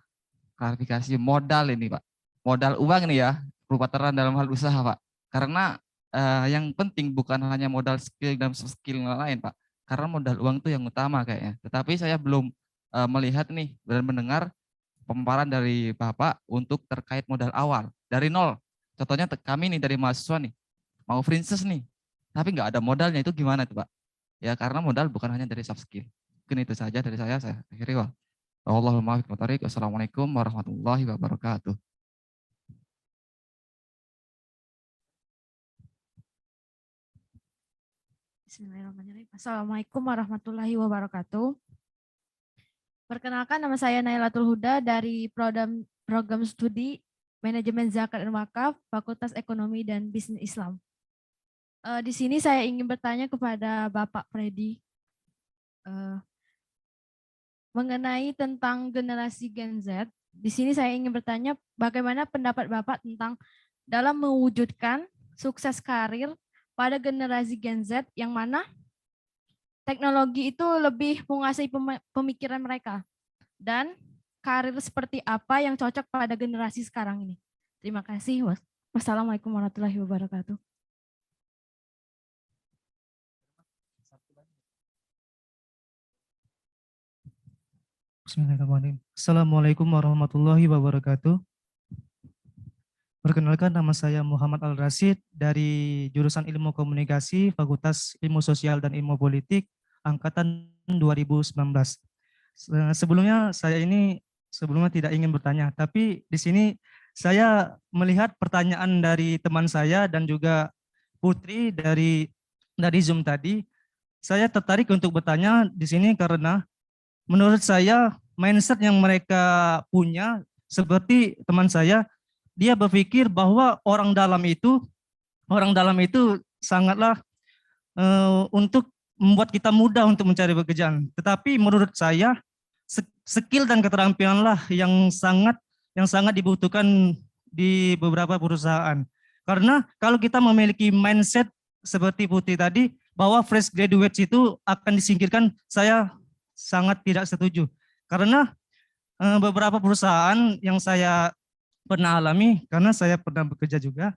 Speaker 4: klarifikasi modal ini Pak. Modal uang nih ya, peran dalam hal usaha Pak. Karena yang penting bukan hanya modal skill dan skill yang lain Pak. Karena modal uang itu yang utama kayaknya. Tetapi saya belum melihat nih dan mendengar pemaparan dari Bapak untuk terkait modal awal. Dari nol. Contohnya kami nih dari mahasiswa nih. Mau princess nih, tapi nggak ada modalnya, itu gimana tuh Pak? Ya karena modal bukan hanya dari soft skill. Mungkin itu saja dari saya akhiri. Wassalamualaikum warahmatullahi wabarakatuh.
Speaker 11: Bismillahirrahmanirrahim. Assalamualaikum warahmatullahi wabarakatuh. Perkenalkan, nama saya Nailatul Huda dari program studi Manajemen Zakat dan Wakaf, Fakultas Ekonomi dan Bisnis Islam. Di sini saya ingin bertanya kepada Bapak Freddy mengenai tentang generasi Gen Z. Di sini saya ingin bertanya bagaimana pendapat Bapak tentang dalam mewujudkan sukses karir pada generasi Gen Z yang mana teknologi itu lebih menguasai pemikiran mereka, dan karir seperti apa yang cocok pada generasi sekarang ini. Terima kasih. Wassalamualaikum warahmatullahi wabarakatuh.
Speaker 12: Bismillahirrahmanirrahim. Assalamualaikum warahmatullahi wabarakatuh. Perkenalkan, nama saya Muhammad Al-Rasid dari jurusan Ilmu Komunikasi, Fakultas Ilmu Sosial dan Ilmu Politik, angkatan 2019. Sebelumnya tidak ingin bertanya, tapi di sini saya melihat pertanyaan dari teman saya dan juga Putri dari Zoom tadi. Saya tertarik untuk bertanya di sini karena menurut saya mindset yang mereka punya seperti teman saya, dia berpikir bahwa orang dalam itu sangatlah untuk membuat kita mudah untuk mencari pekerjaan. Tetapi menurut saya skill dan keterampilanlah yang sangat dibutuhkan di beberapa perusahaan. Karena kalau kita memiliki mindset seperti Putih tadi bahwa fresh graduates itu akan disingkirkan, saya sangat tidak setuju. Karena beberapa perusahaan yang saya pernah alami, karena saya pernah bekerja juga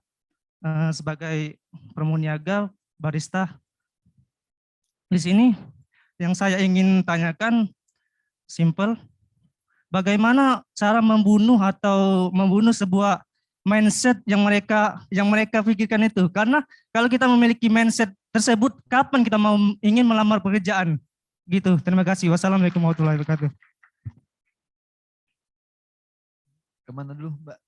Speaker 12: sebagai pramuniaga, barista. Di sini yang saya ingin tanyakan simple, bagaimana cara membunuh sebuah mindset yang mereka pikirkan itu? Karena kalau kita memiliki mindset tersebut, kapan kita ingin melamar pekerjaan? Gitu. Terima kasih. Wassalamualaikum warahmatullahi wabarakatuh.
Speaker 10: Kemana dulu, Mbak?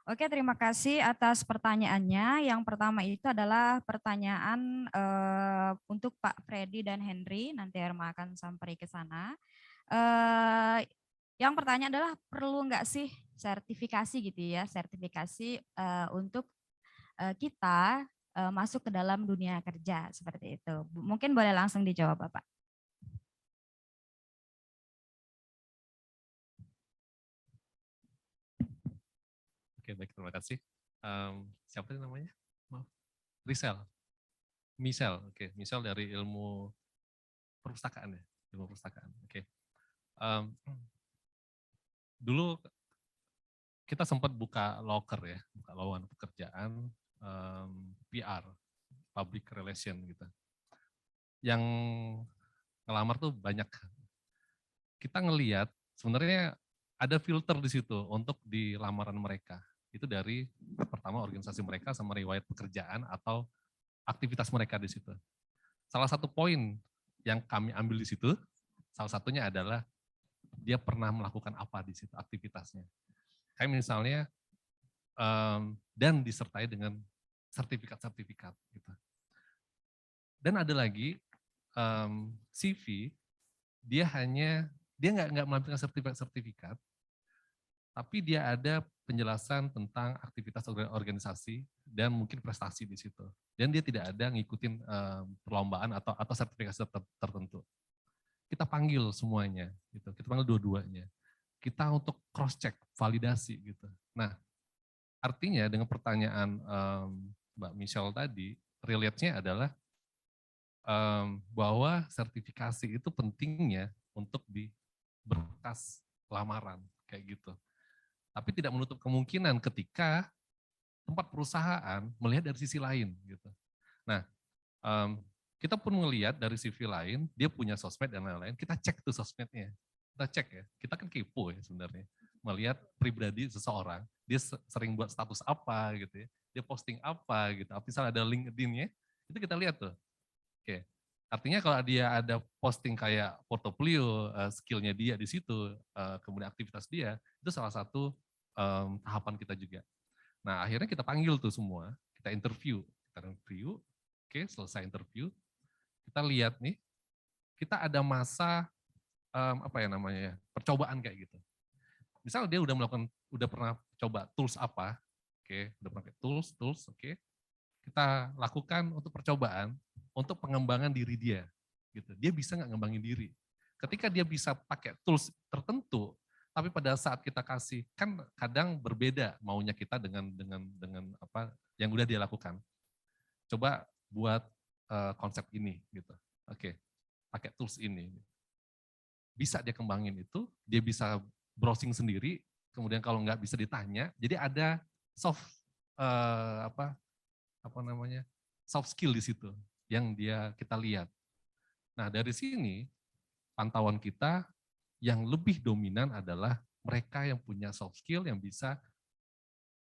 Speaker 2: Oke, terima kasih atas pertanyaannya. Yang pertama itu adalah pertanyaan untuk Pak Freddy dan Henry. Nanti Herma akan sampai ke sana. Yang pertanyaan adalah perlu nggak sih sertifikasi gitu ya, sertifikasi untuk kita masuk ke dalam dunia kerja seperti itu. Mungkin boleh langsung dijawab, Bapak.
Speaker 1: Oke, baik, terima kasih. Siapa sih namanya? Maaf. Michelle, oke. Michelle dari ilmu perpustakaan ya? Ilmu perpustakaan, oke. Dulu kita sempat buka loker ya, buka lowongan pekerjaan, PR, public relation gitu. Yang ngelamar tuh banyak. Kita ngelihat sebenarnya ada filter di situ untuk di lamaran mereka. Itu dari pertama organisasi mereka sama riwayat pekerjaan atau aktivitas mereka di situ. Salah satu poin yang kami ambil di situ, salah satunya adalah dia pernah melakukan apa di situ aktivitasnya. Kayak misalnya dan disertai dengan sertifikat-sertifikat gitu. Dan ada lagi CV, dia nggak melampirkan sertifikat, tapi dia ada penjelasan tentang aktivitas organisasi dan mungkin prestasi di situ. Dan dia tidak ada ngikutin perlombaan atau sertifikasi tertentu. Kita panggil semuanya, gitu. Kita panggil dua-duanya. Kita untuk cross check, validasi gitu. Nah, artinya dengan pertanyaan Mbak Michelle tadi, relate-nya adalah bahwa sertifikasi itu pentingnya untuk di berkas lamaran kayak gitu. Tapi tidak menutup kemungkinan ketika tempat perusahaan melihat dari sisi lain gitu. Nah, kita pun melihat dari CV lain, dia punya sosmed dan lain-lain, kita cek tuh sosmednya. Kita cek ya, kita kan kepo ya sebenarnya. Melihat pribadi seseorang, dia sering buat status apa gitu ya, dia posting apa gitu. Misalnya ada LinkedIn-nya, itu kita lihat tuh. Oke, artinya kalau dia ada posting kayak portofolio, skill-nya dia di situ, kemudian aktivitas dia, itu salah satu tahapan kita juga. Nah, akhirnya kita panggil tuh semua, kita interview, oke, selesai interview, kita lihat nih, kita ada masa percobaan kayak gitu. Misal dia udah pernah coba tools apa, oke, udah pakai tools, oke, kita lakukan untuk percobaan, untuk pengembangan diri dia, gitu. Dia bisa nggak ngembangin diri. Ketika dia bisa pakai tools tertentu, tapi pada saat kita kasih, kan kadang berbeda maunya kita dengan apa yang udah dia lakukan. Coba buat konsep ini, gitu. Oke, pakai tools ini. Bisa dia kembangin itu, dia bisa browsing sendiri, kemudian kalau nggak bisa ditanya, jadi ada soft soft skill di situ yang kita lihat. Nah, dari sini pantauan kita yang lebih dominan adalah mereka yang punya soft skill yang bisa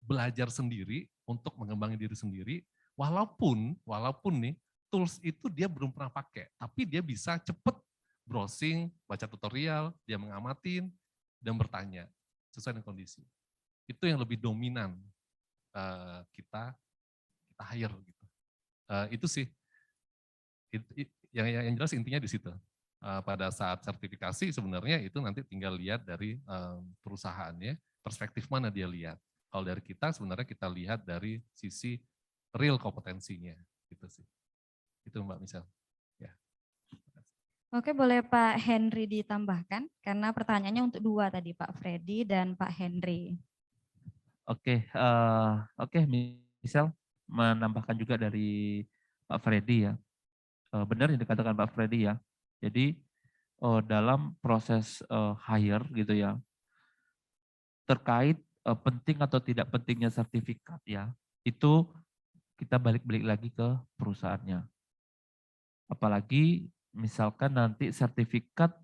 Speaker 1: belajar sendiri untuk mengembangkan diri sendiri, walaupun nih tools itu dia belum pernah pakai, tapi dia bisa cepet browsing, baca tutorial, dia mengamatin dan bertanya sesuai dengan kondisi. Itu yang lebih dominan kita hire gitu. Itu sih. Yang jelas intinya di situ. Pada saat sertifikasi sebenarnya itu nanti tinggal lihat dari perusahaannya, perspektif mana dia lihat. Kalau dari kita sebenarnya kita lihat dari sisi real kompetensinya, gitu sih. Itu Mbak Michelle. Ya.
Speaker 2: Oke, boleh Pak Henry ditambahkan karena pertanyaannya untuk dua tadi, Pak Freddy dan Pak Henry.
Speaker 5: Oke, Michelle menambahkan juga dari Pak Freddy ya. Benar yang dikatakan Pak Freddy ya. Jadi dalam proses hire gitu ya, terkait penting atau tidak pentingnya sertifikat ya, itu kita balik-balik lagi ke perusahaannya. Apalagi misalkan nanti sertifikat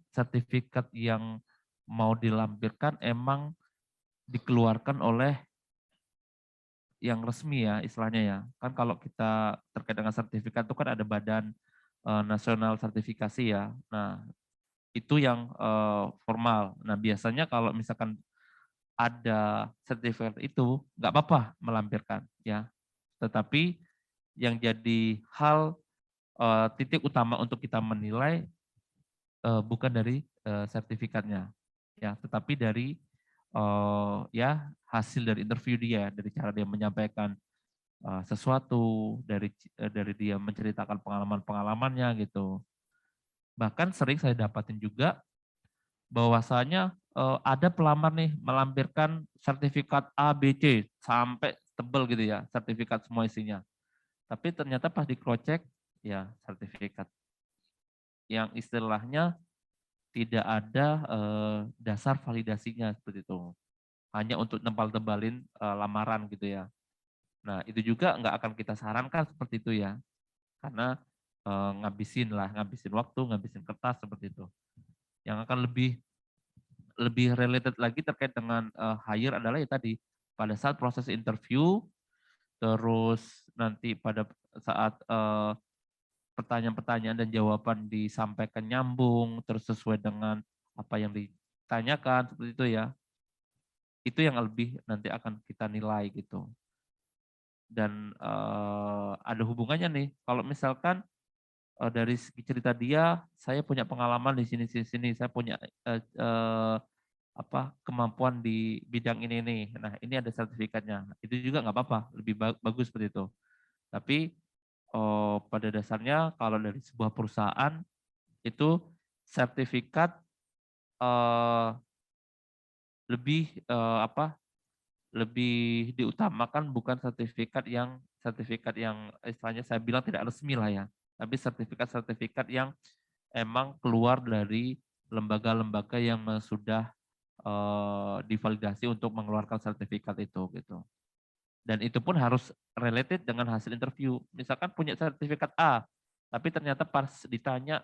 Speaker 5: yang mau dilampirkan emang dikeluarkan oleh yang resmi ya istilahnya ya. Kan kalau kita terkait dengan sertifikat itu kan ada badan nasional sertifikasi ya. Nah, itu yang formal. Nah, biasanya kalau misalkan ada sertifikat itu nggak apa-apa melampirkan ya. Tetapi yang jadi hal titik utama untuk kita menilai bukan dari sertifikatnya ya, tetapi dari ya hasil dari interview dia, dari cara dia menyampaikan sesuatu, dari dia menceritakan pengalaman-pengalamannya gitu. Bahkan sering saya dapatin juga bahwasanya ada pelamar nih melampirkan sertifikat A, B, C sampai tebel gitu ya, sertifikat semua isinya. Tapi ternyata pas di-cross-check ya sertifikat yang istilahnya tidak ada dasar validasinya seperti itu. Hanya untuk nempal-tembalin lamaran gitu ya. Nah, itu juga nggak akan kita sarankan seperti itu ya. Karena ngabisin waktu, ngabisin kertas seperti itu. Yang akan lebih related lagi terkait dengan hire adalah ya tadi pada saat proses interview, terus nanti pada saat pertanyaan-pertanyaan dan jawaban disampaikan nyambung, terus sesuai dengan apa yang ditanyakan seperti itu ya. Itu yang lebih nanti akan kita nilai gitu. Dan ada hubungannya nih, kalau misalkan dari segi cerita dia, saya punya pengalaman di sini, saya punya kemampuan di bidang ini nih. Nah, ini ada sertifikatnya. Itu juga nggak apa-apa, lebih bagus seperti itu. Tapi pada dasarnya kalau dari sebuah perusahaan itu sertifikat lebih diutamakan bukan sertifikat yang istilahnya saya bilang tidak resmi lah ya. Tapi sertifikat yang emang keluar dari lembaga-lembaga yang sudah divalidasi untuk mengeluarkan sertifikat itu gitu. Dan itu pun harus related dengan hasil interview. Misalkan punya sertifikat A, tapi ternyata pas ditanya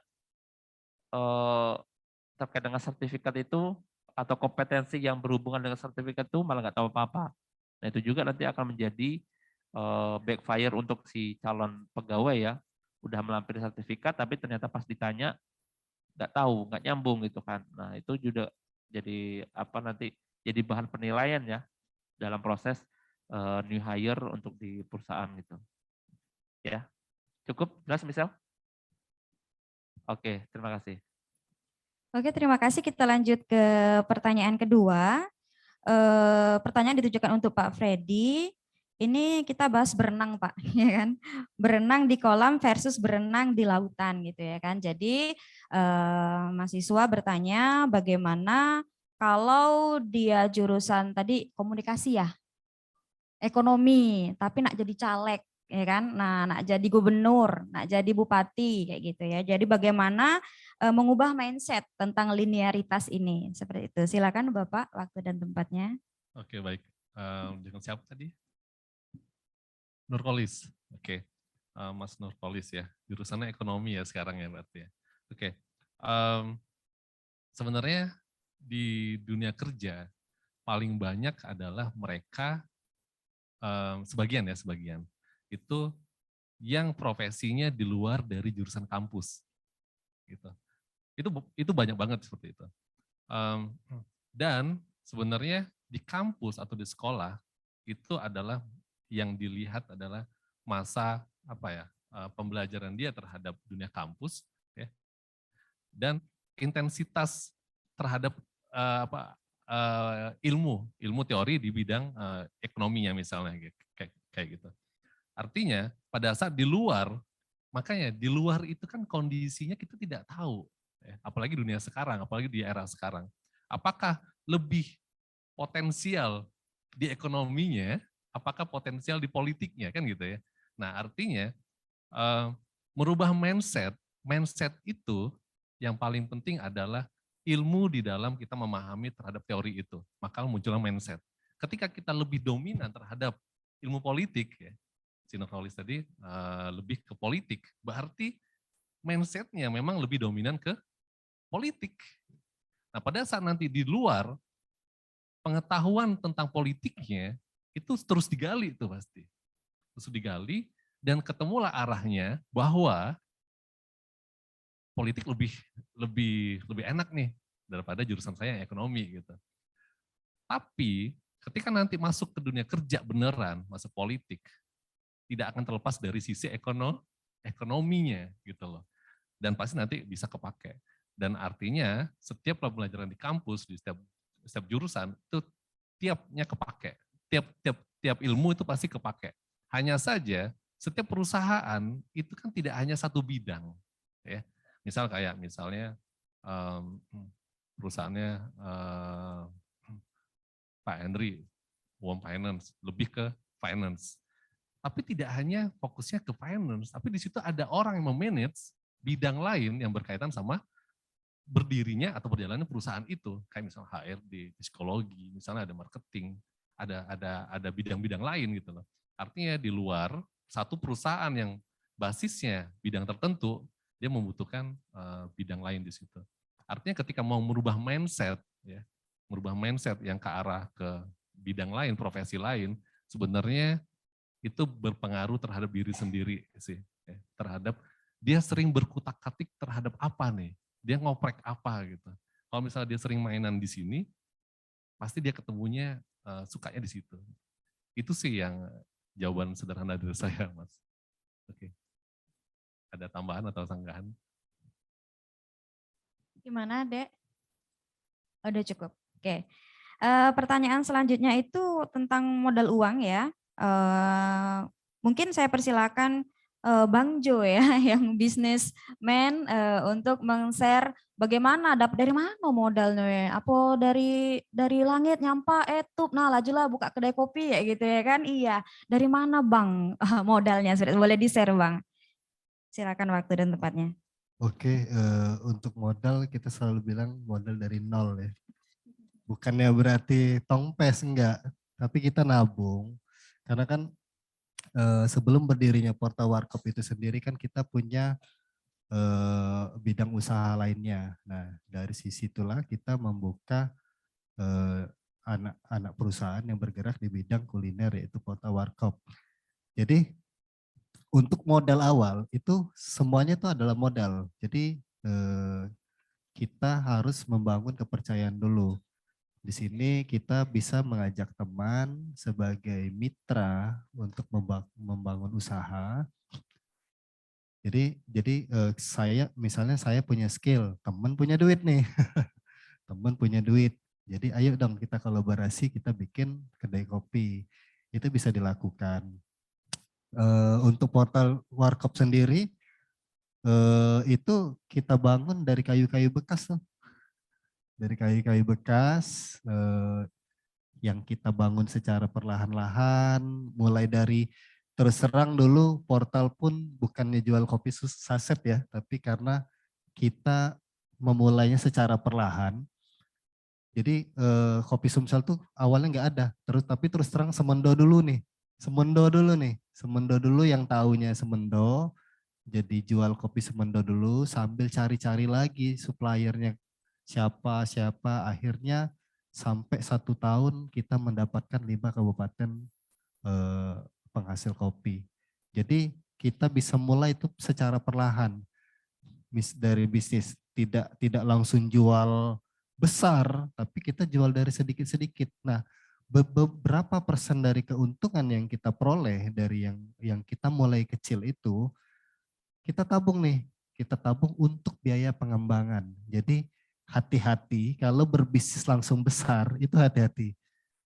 Speaker 5: terkait dengan sertifikat itu atau kompetensi yang berhubungan dengan sertifikat itu malah nggak tahu apa-apa. Nah, itu juga nanti akan menjadi backfire untuk si calon pegawai ya. Udah melampiri sertifikat tapi ternyata pas ditanya nggak tahu, nggak nyambung gitu kan. Nah, itu juga jadi nanti jadi bahan penilaian ya dalam proses new hire untuk di perusahaan gitu. Ya. Cukup jelas Michelle? Oke, terima kasih.
Speaker 2: Oke, terima kasih. Kita lanjut ke pertanyaan kedua. Pertanyaan ditujukan untuk Pak Freddy. Ini kita bahas berenang, Pak, ya kan? Berenang di kolam versus berenang di lautan, gitu ya kan? Jadi mahasiswa bertanya bagaimana kalau dia jurusan tadi komunikasi ya, ekonomi, tapi nak jadi caleg, ya kan? Nah, nak jadi gubernur, nak jadi bupati, kayak gitu ya. Jadi bagaimana mengubah mindset tentang linearitas ini, seperti itu. Silakan Bapak, waktu dan tempatnya.
Speaker 1: Oke, baik. Dengan siapa tadi? Nurkolis. Oke, Mas Nurkolis ya. Jurusannya ekonomi ya sekarang ya berarti ya. Oke. Sebenarnya di dunia kerja paling banyak adalah mereka sebagian itu yang profesinya di luar dari jurusan kampus gitu. Itu banyak banget seperti itu. Dan sebenarnya di kampus atau di sekolah itu adalah yang dilihat adalah masa pembelajaran dia terhadap dunia kampus, ya, dan intensitas terhadap ilmu teori di bidang ekonominya misalnya kayak gitu. Artinya pada saat di luar, makanya di luar itu kan kondisinya kita tidak tahu, ya, apalagi dunia sekarang, apalagi di era sekarang. Apakah lebih potensial di ekonominya, apakah potensial di politiknya, kan gitu ya. Nah artinya merubah mindset itu yang paling penting adalah ilmu di dalam kita memahami terhadap teori itu. Maka muncullah mindset. Ketika kita lebih dominan terhadap ilmu politik, ya, Sinokralis tadi lebih ke politik, berarti mindsetnya memang lebih dominan ke politik. Nah pada saat nanti di luar, pengetahuan tentang politiknya itu terus digali itu pasti. Terus digali dan ketemulah arahnya bahwa politik lebih enak nih daripada jurusan saya yang ekonomi gitu. Tapi ketika nanti masuk ke dunia kerja beneran, masuk politik, tidak akan terlepas dari sisi ekonominya gitu loh. Dan pasti nanti bisa kepake. Dan artinya setiap pembelajaran di kampus, di setiap jurusan itu tiapnya kepake. Tiap ilmu itu pasti kepake. Hanya saja setiap perusahaan itu kan tidak hanya satu bidang, ya. Misalnya perusahaannya Pak Henry, Home Finance, lebih ke finance. Tapi tidak hanya fokusnya ke finance, tapi di situ ada orang yang memanage bidang lain yang berkaitan sama berdirinya atau berjalannya perusahaan itu. Kayak misalnya HRD, psikologi, misalnya ada marketing, ada bidang-bidang lain gitu loh. Artinya di luar satu perusahaan yang basisnya bidang tertentu, dia membutuhkan bidang lain di situ. Artinya ketika mau merubah mindset, ya, merubah mindset yang ke arah ke bidang lain, profesi lain, sebenarnya itu berpengaruh terhadap diri sendiri sih, ya, terhadap dia sering berkutak-katik terhadap apa nih, dia ngoprek apa gitu. Kalau misalnya dia sering mainan di sini, pasti dia ketemunya sukanya di situ. Itu sih yang jawaban sederhana dari saya, Mas. Oke. Ada tambahan atau sanggahan?
Speaker 2: Gimana, Dek? Udah cukup. Oke. Pertanyaan selanjutnya itu tentang modal uang ya. Mungkin saya persilakan Bang Jo ya, yang bisnismen untuk meng-share bagaimana dapat dari mana modalnya? Apa dari langit nyampa tuh, nah lajulah buka kedai kopi ya gitu ya kan? Iya. Dari mana Bang modalnya? Boleh di-share Bang. Silakan waktu dan tempatnya.
Speaker 6: Oke, untuk modal kita selalu bilang modal dari nol ya. Bukannya berarti tongpes, enggak. Tapi kita nabung. Karena kan sebelum berdirinya Portal Warkop itu sendiri kan kita punya bidang usaha lainnya. Nah dari sisi itulah kita membuka anak perusahaan yang bergerak di bidang kuliner yaitu Portal Warkop. Jadi untuk modal awal itu semuanya itu adalah modal. Jadi kita harus membangun kepercayaan dulu. Di sini kita bisa mengajak teman sebagai mitra untuk membangun usaha. Jadi misalnya saya punya skill, teman punya duit nih, teman punya duit. Jadi ayo dong kita kolaborasi, kita bikin kedai kopi. Itu bisa dilakukan. Untuk Portal Warkop sendiri itu kita bangun dari kayu-kayu bekas tuh. Dari kayu-kayu bekas yang kita bangun secara perlahan-lahan, mulai dari terus terang dulu Portal pun bukannya jual kopi saset ya, tapi karena kita memulainya secara perlahan. Jadi kopi Sumsel tuh awalnya nggak ada, tapi terus terang Semendo dulu nih, Semendo dulu yang taunya Semendo, jadi jual kopi Semendo dulu sambil cari-cari lagi suppliernya siapa, akhirnya sampai 1 tahun kita mendapatkan 5 kabupaten penghasil kopi. Jadi kita bisa mulai itu secara perlahan dari bisnis, tidak langsung jual besar, tapi kita jual dari sedikit-sedikit. Nah, beberapa persen dari keuntungan yang kita peroleh dari yang kita mulai kecil itu kita tabung nih, kita tabung untuk biaya pengembangan. Jadi hati-hati kalau berbisnis langsung besar, itu hati-hati.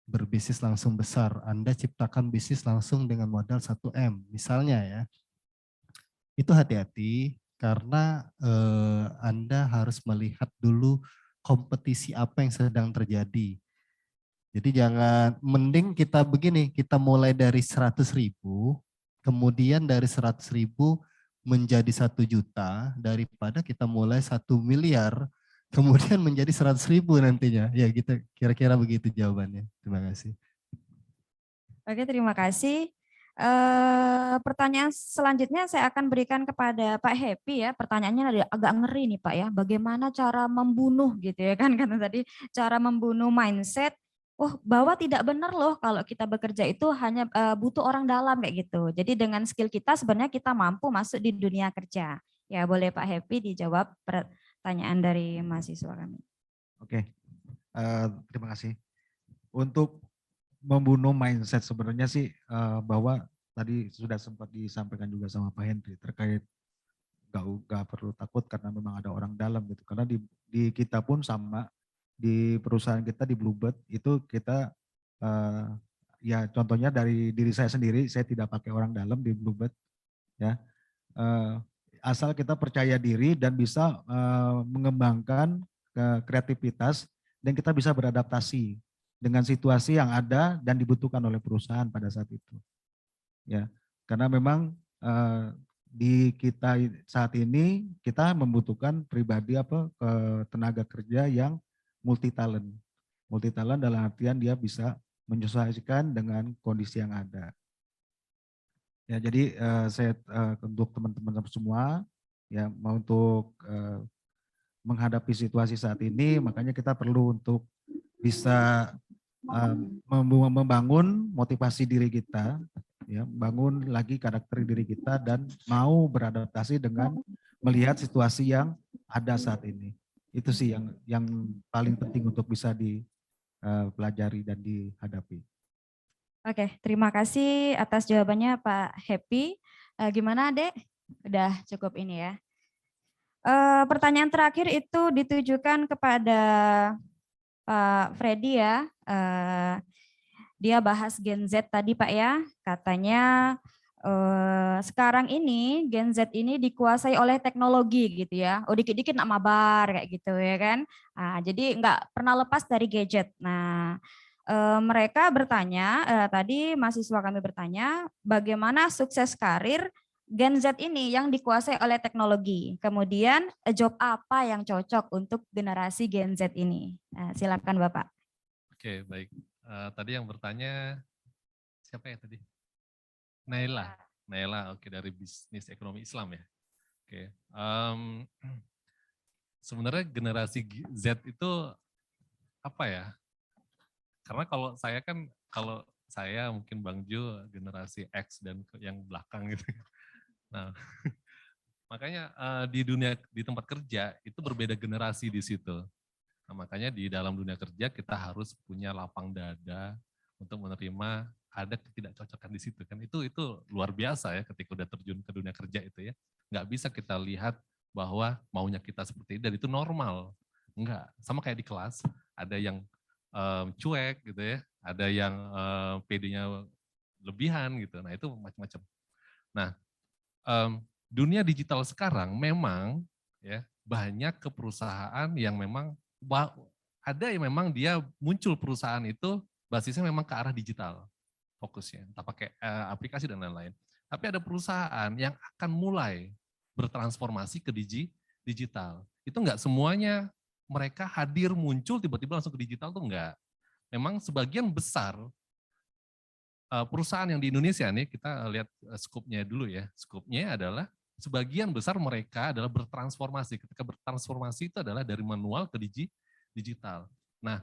Speaker 6: Berbisnis langsung besar, Anda ciptakan bisnis langsung dengan modal 1M, misalnya ya. Itu hati-hati karena Anda harus melihat dulu kompetisi apa yang sedang terjadi. Jadi jangan, mending kita begini, kita mulai dari 100.000, kemudian dari 100.000 menjadi 1 juta, daripada kita mulai 1 miliar, kemudian menjadi 100.000 nantinya. Ya gitu, kira-kira begitu jawabannya. Terima kasih.
Speaker 2: Oke, terima kasih. Pertanyaan selanjutnya saya akan berikan kepada Pak Happy ya. Pertanyaannya agak ngeri nih Pak ya. Bagaimana cara membunuh gitu ya kan karena tadi cara membunuh mindset. Oh, bahwa tidak benar loh kalau kita bekerja itu hanya butuh orang dalam kayak gitu. Jadi dengan skill kita sebenarnya kita mampu masuk di dunia kerja. Ya boleh Pak Happy dijawab pertanyaan dari mahasiswa kami.
Speaker 10: Oke, terima kasih. Untuk membunuh mindset sebenarnya sih bahwa tadi sudah sempat disampaikan juga sama Pak Henry terkait gak perlu takut karena memang ada orang dalam gitu. Karena di kita pun sama, di perusahaan kita di Bluebird itu kita ya contohnya dari diri saya sendiri, saya tidak pakai orang dalam di Bluebird ya. Asal kita percaya diri dan bisa mengembangkan kreativitas dan kita bisa beradaptasi dengan situasi yang ada dan dibutuhkan oleh perusahaan pada saat itu. Ya, karena memang di kita saat ini kita membutuhkan pribadi tenaga kerja yang multi talent. Multi talent dalam artian dia bisa menyesuaikan dengan kondisi yang ada. Ya, jadi saya untuk teman-teman semua ya mau untuk menghadapi situasi saat ini, makanya kita perlu untuk bisa membangun motivasi diri kita, ya, bangun lagi karakter diri kita dan mau beradaptasi dengan melihat situasi yang ada saat ini. Itu sih yang paling penting untuk bisa dipelajari dan dihadapi.
Speaker 2: Oke, terima kasih atas jawabannya Pak Happy. Gimana Adek? Udah cukup ini ya. Pertanyaan terakhir itu ditujukan kepada Pak Freddy ya. Dia bahas Gen Z tadi Pak ya. Katanya sekarang ini Gen Z ini dikuasai oleh teknologi gitu ya. Oh dikit-dikit nak mabar kayak gitu ya kan. Nah, jadi nggak pernah lepas dari gadget. Nah mereka bertanya, tadi mahasiswa kami bertanya, bagaimana sukses karir Gen Z ini yang dikuasai oleh teknologi. Kemudian job apa yang cocok untuk generasi Gen Z ini? Nah, silakan Bapak.
Speaker 1: Oke, baik. Tadi yang bertanya siapa ya tadi? Naila, oke, dari bisnis ekonomi Islam ya. Oke. Sebenarnya generasi Z itu apa ya? Karena kalau saya mungkin Bang Jo generasi X dan yang belakang gitu. Nah, makanya di tempat kerja itu berbeda generasi di situ. Nah, makanya di dalam dunia kerja kita harus punya lapang dada untuk menerima ada ketidakcocokan di situ kan. Itu luar biasa ya ketika udah terjun ke dunia kerja itu ya. Nggak bisa kita lihat bahwa maunya kita seperti ini dan itu normal. Enggak, sama kayak di kelas ada yang cuek gitu ya, ada yang PD-nya lebihan gitu. Nah itu macam-macam. Nah dunia digital sekarang memang ya banyak ke perusahaan yang memang ada yang memang dia muncul perusahaan itu basisnya memang ke arah digital fokusnya, entah pakai aplikasi dan lain-lain. Tapi ada perusahaan yang akan mulai bertransformasi ke digital. Itu enggak semuanya mereka hadir muncul tiba-tiba langsung ke digital tuh enggak. Memang sebagian besar perusahaan yang di Indonesia nih, kita lihat skupnya dulu ya. Skupnya adalah sebagian besar mereka adalah bertransformasi. Ketika bertransformasi itu adalah dari manual ke digital. Nah,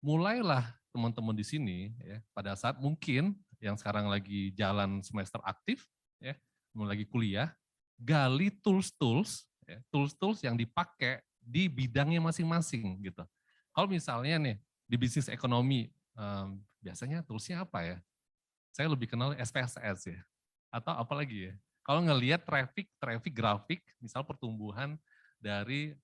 Speaker 1: mulailah teman-teman di sini ya, pada saat mungkin yang sekarang lagi jalan semester aktif ya, mulai lagi kuliah, gali tools-tools ya, tools-tools yang dipakai di bidangnya masing-masing gitu. Kalau misalnya nih di bisnis ekonomi biasanya toolsnya apa ya? Saya lebih kenal SPSS ya, atau apa lagi ya? Kalau ngelihat traffic grafik, misal pertumbuhan dari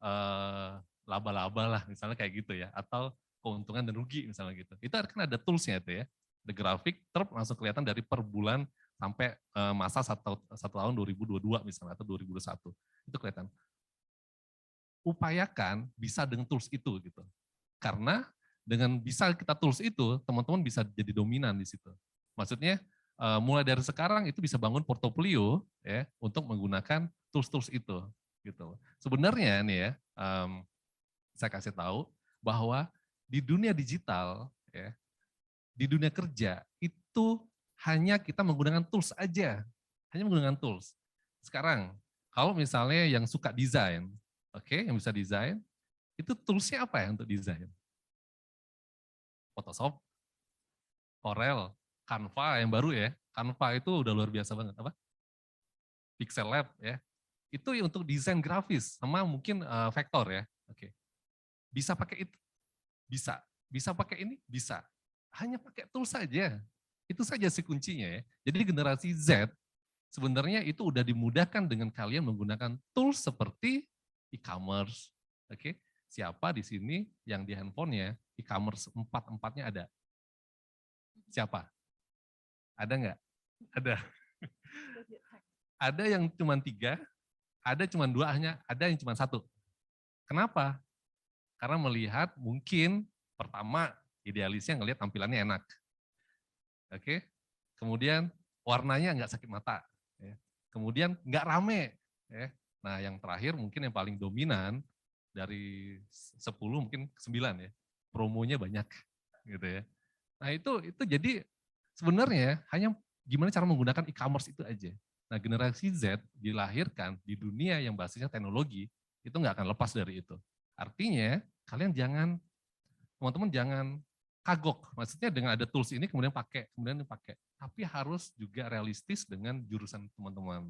Speaker 1: laba-laba lah, misalnya kayak gitu ya, atau keuntungan dan rugi misalnya gitu. Itu kan ada toolsnya itu ya, the grafik langsung kelihatan dari per bulan sampai masa satu tahun 2022 misalnya atau 2021 itu kelihatan. Upayakan bisa dengan tools itu gitu, karena dengan bisa kita tools itu teman-teman bisa jadi dominan di situ. Maksudnya mulai dari sekarang itu bisa bangun portofolio ya untuk menggunakan tools-tools itu gitu. Sebenarnya nih ya saya kasih tahu bahwa di dunia digital ya, di dunia kerja itu hanya kita menggunakan tools aja, hanya menggunakan tools. Sekarang kalau misalnya yang suka desain, oke, yang bisa desain, itu toolsnya apa ya untuk desain? Photoshop, Corel, Canva yang baru ya. Canva itu udah luar biasa banget, apa? Pixel Lab ya. Itu untuk desain grafis sama mungkin vektor ya. Oke. Bisa pakai itu? Bisa. Bisa pakai ini? Bisa. Hanya pakai tool saja. Itu saja sih kuncinya ya. Jadi generasi Z sebenarnya itu udah dimudahkan dengan kalian menggunakan tools seperti e-commerce. Oke. Siapa di sini yang di handphonenya e-commerce 4-4-nya ada? Siapa? Ada nggak? Ada. Ada yang cuma 3, ada cuma 2, hanya ada yang cuma 1. Kenapa? Karena melihat mungkin pertama idealisnya ngelihat tampilannya enak. Oke. Kemudian warnanya nggak sakit mata. Ya. Kemudian nggak rame. Ya. Nah yang terakhir mungkin yang paling dominan dari 10 mungkin 9 ya. Promonya banyak gitu ya. Nah itu jadi sebenarnya hanya gimana cara menggunakan e-commerce itu aja. Nah generasi Z dilahirkan di dunia yang basisnya teknologi, itu nggak akan lepas dari itu. Artinya kalian teman-teman jangan kagok. Maksudnya dengan ada tools ini kemudian pakai. Tapi harus juga realistis dengan jurusan teman-teman.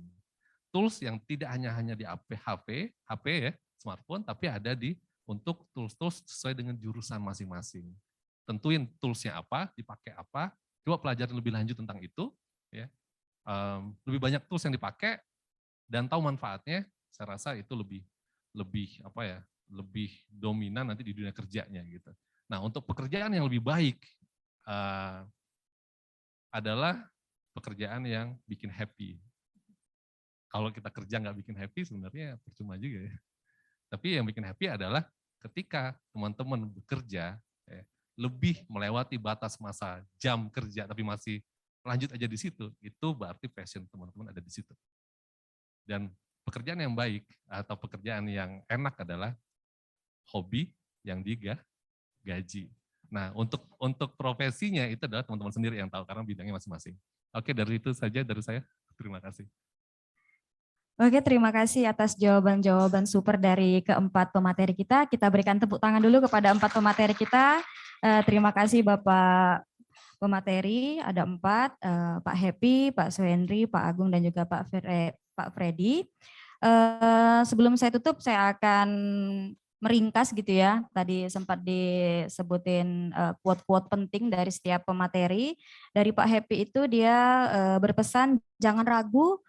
Speaker 1: Tools yang tidak hanya di HP ya, smartphone, tapi ada untuk tools-tools sesuai dengan jurusan masing-masing. Tentuin toolsnya apa, dipakai apa, coba pelajari lebih lanjut tentang itu, ya. Lebih banyak tools yang dipakai dan tahu manfaatnya, saya rasa itu lebih dominan nanti di dunia kerjanya gitu. Nah untuk pekerjaan yang lebih baik adalah pekerjaan yang bikin happy. Kalau kita kerja nggak bikin happy sebenarnya percuma juga ya. Tapi yang bikin happy adalah ketika teman-teman bekerja ya, lebih melewati batas masa jam kerja tapi masih lanjut aja di situ, itu berarti passion teman-teman ada di situ. Dan pekerjaan yang baik atau pekerjaan yang enak adalah hobi yang digaji. Nah, untuk profesinya itu adalah teman-teman sendiri yang tahu karena bidangnya masing-masing. Oke, dari itu saja dari saya. Terima kasih.
Speaker 2: Oke, terima kasih atas jawaban-jawaban super dari keempat pemateri kita. Kita berikan tepuk tangan dulu kepada 4 pemateri kita. Terima kasih Bapak pemateri, ada 4, Pak Happy, Pak Suhendri, Pak Agung, dan juga Pak Freddy. Sebelum saya tutup, saya akan meringkas gitu ya. Tadi sempat disebutin quote-quote penting dari setiap pemateri. Dari Pak Happy itu dia berpesan, jangan ragu,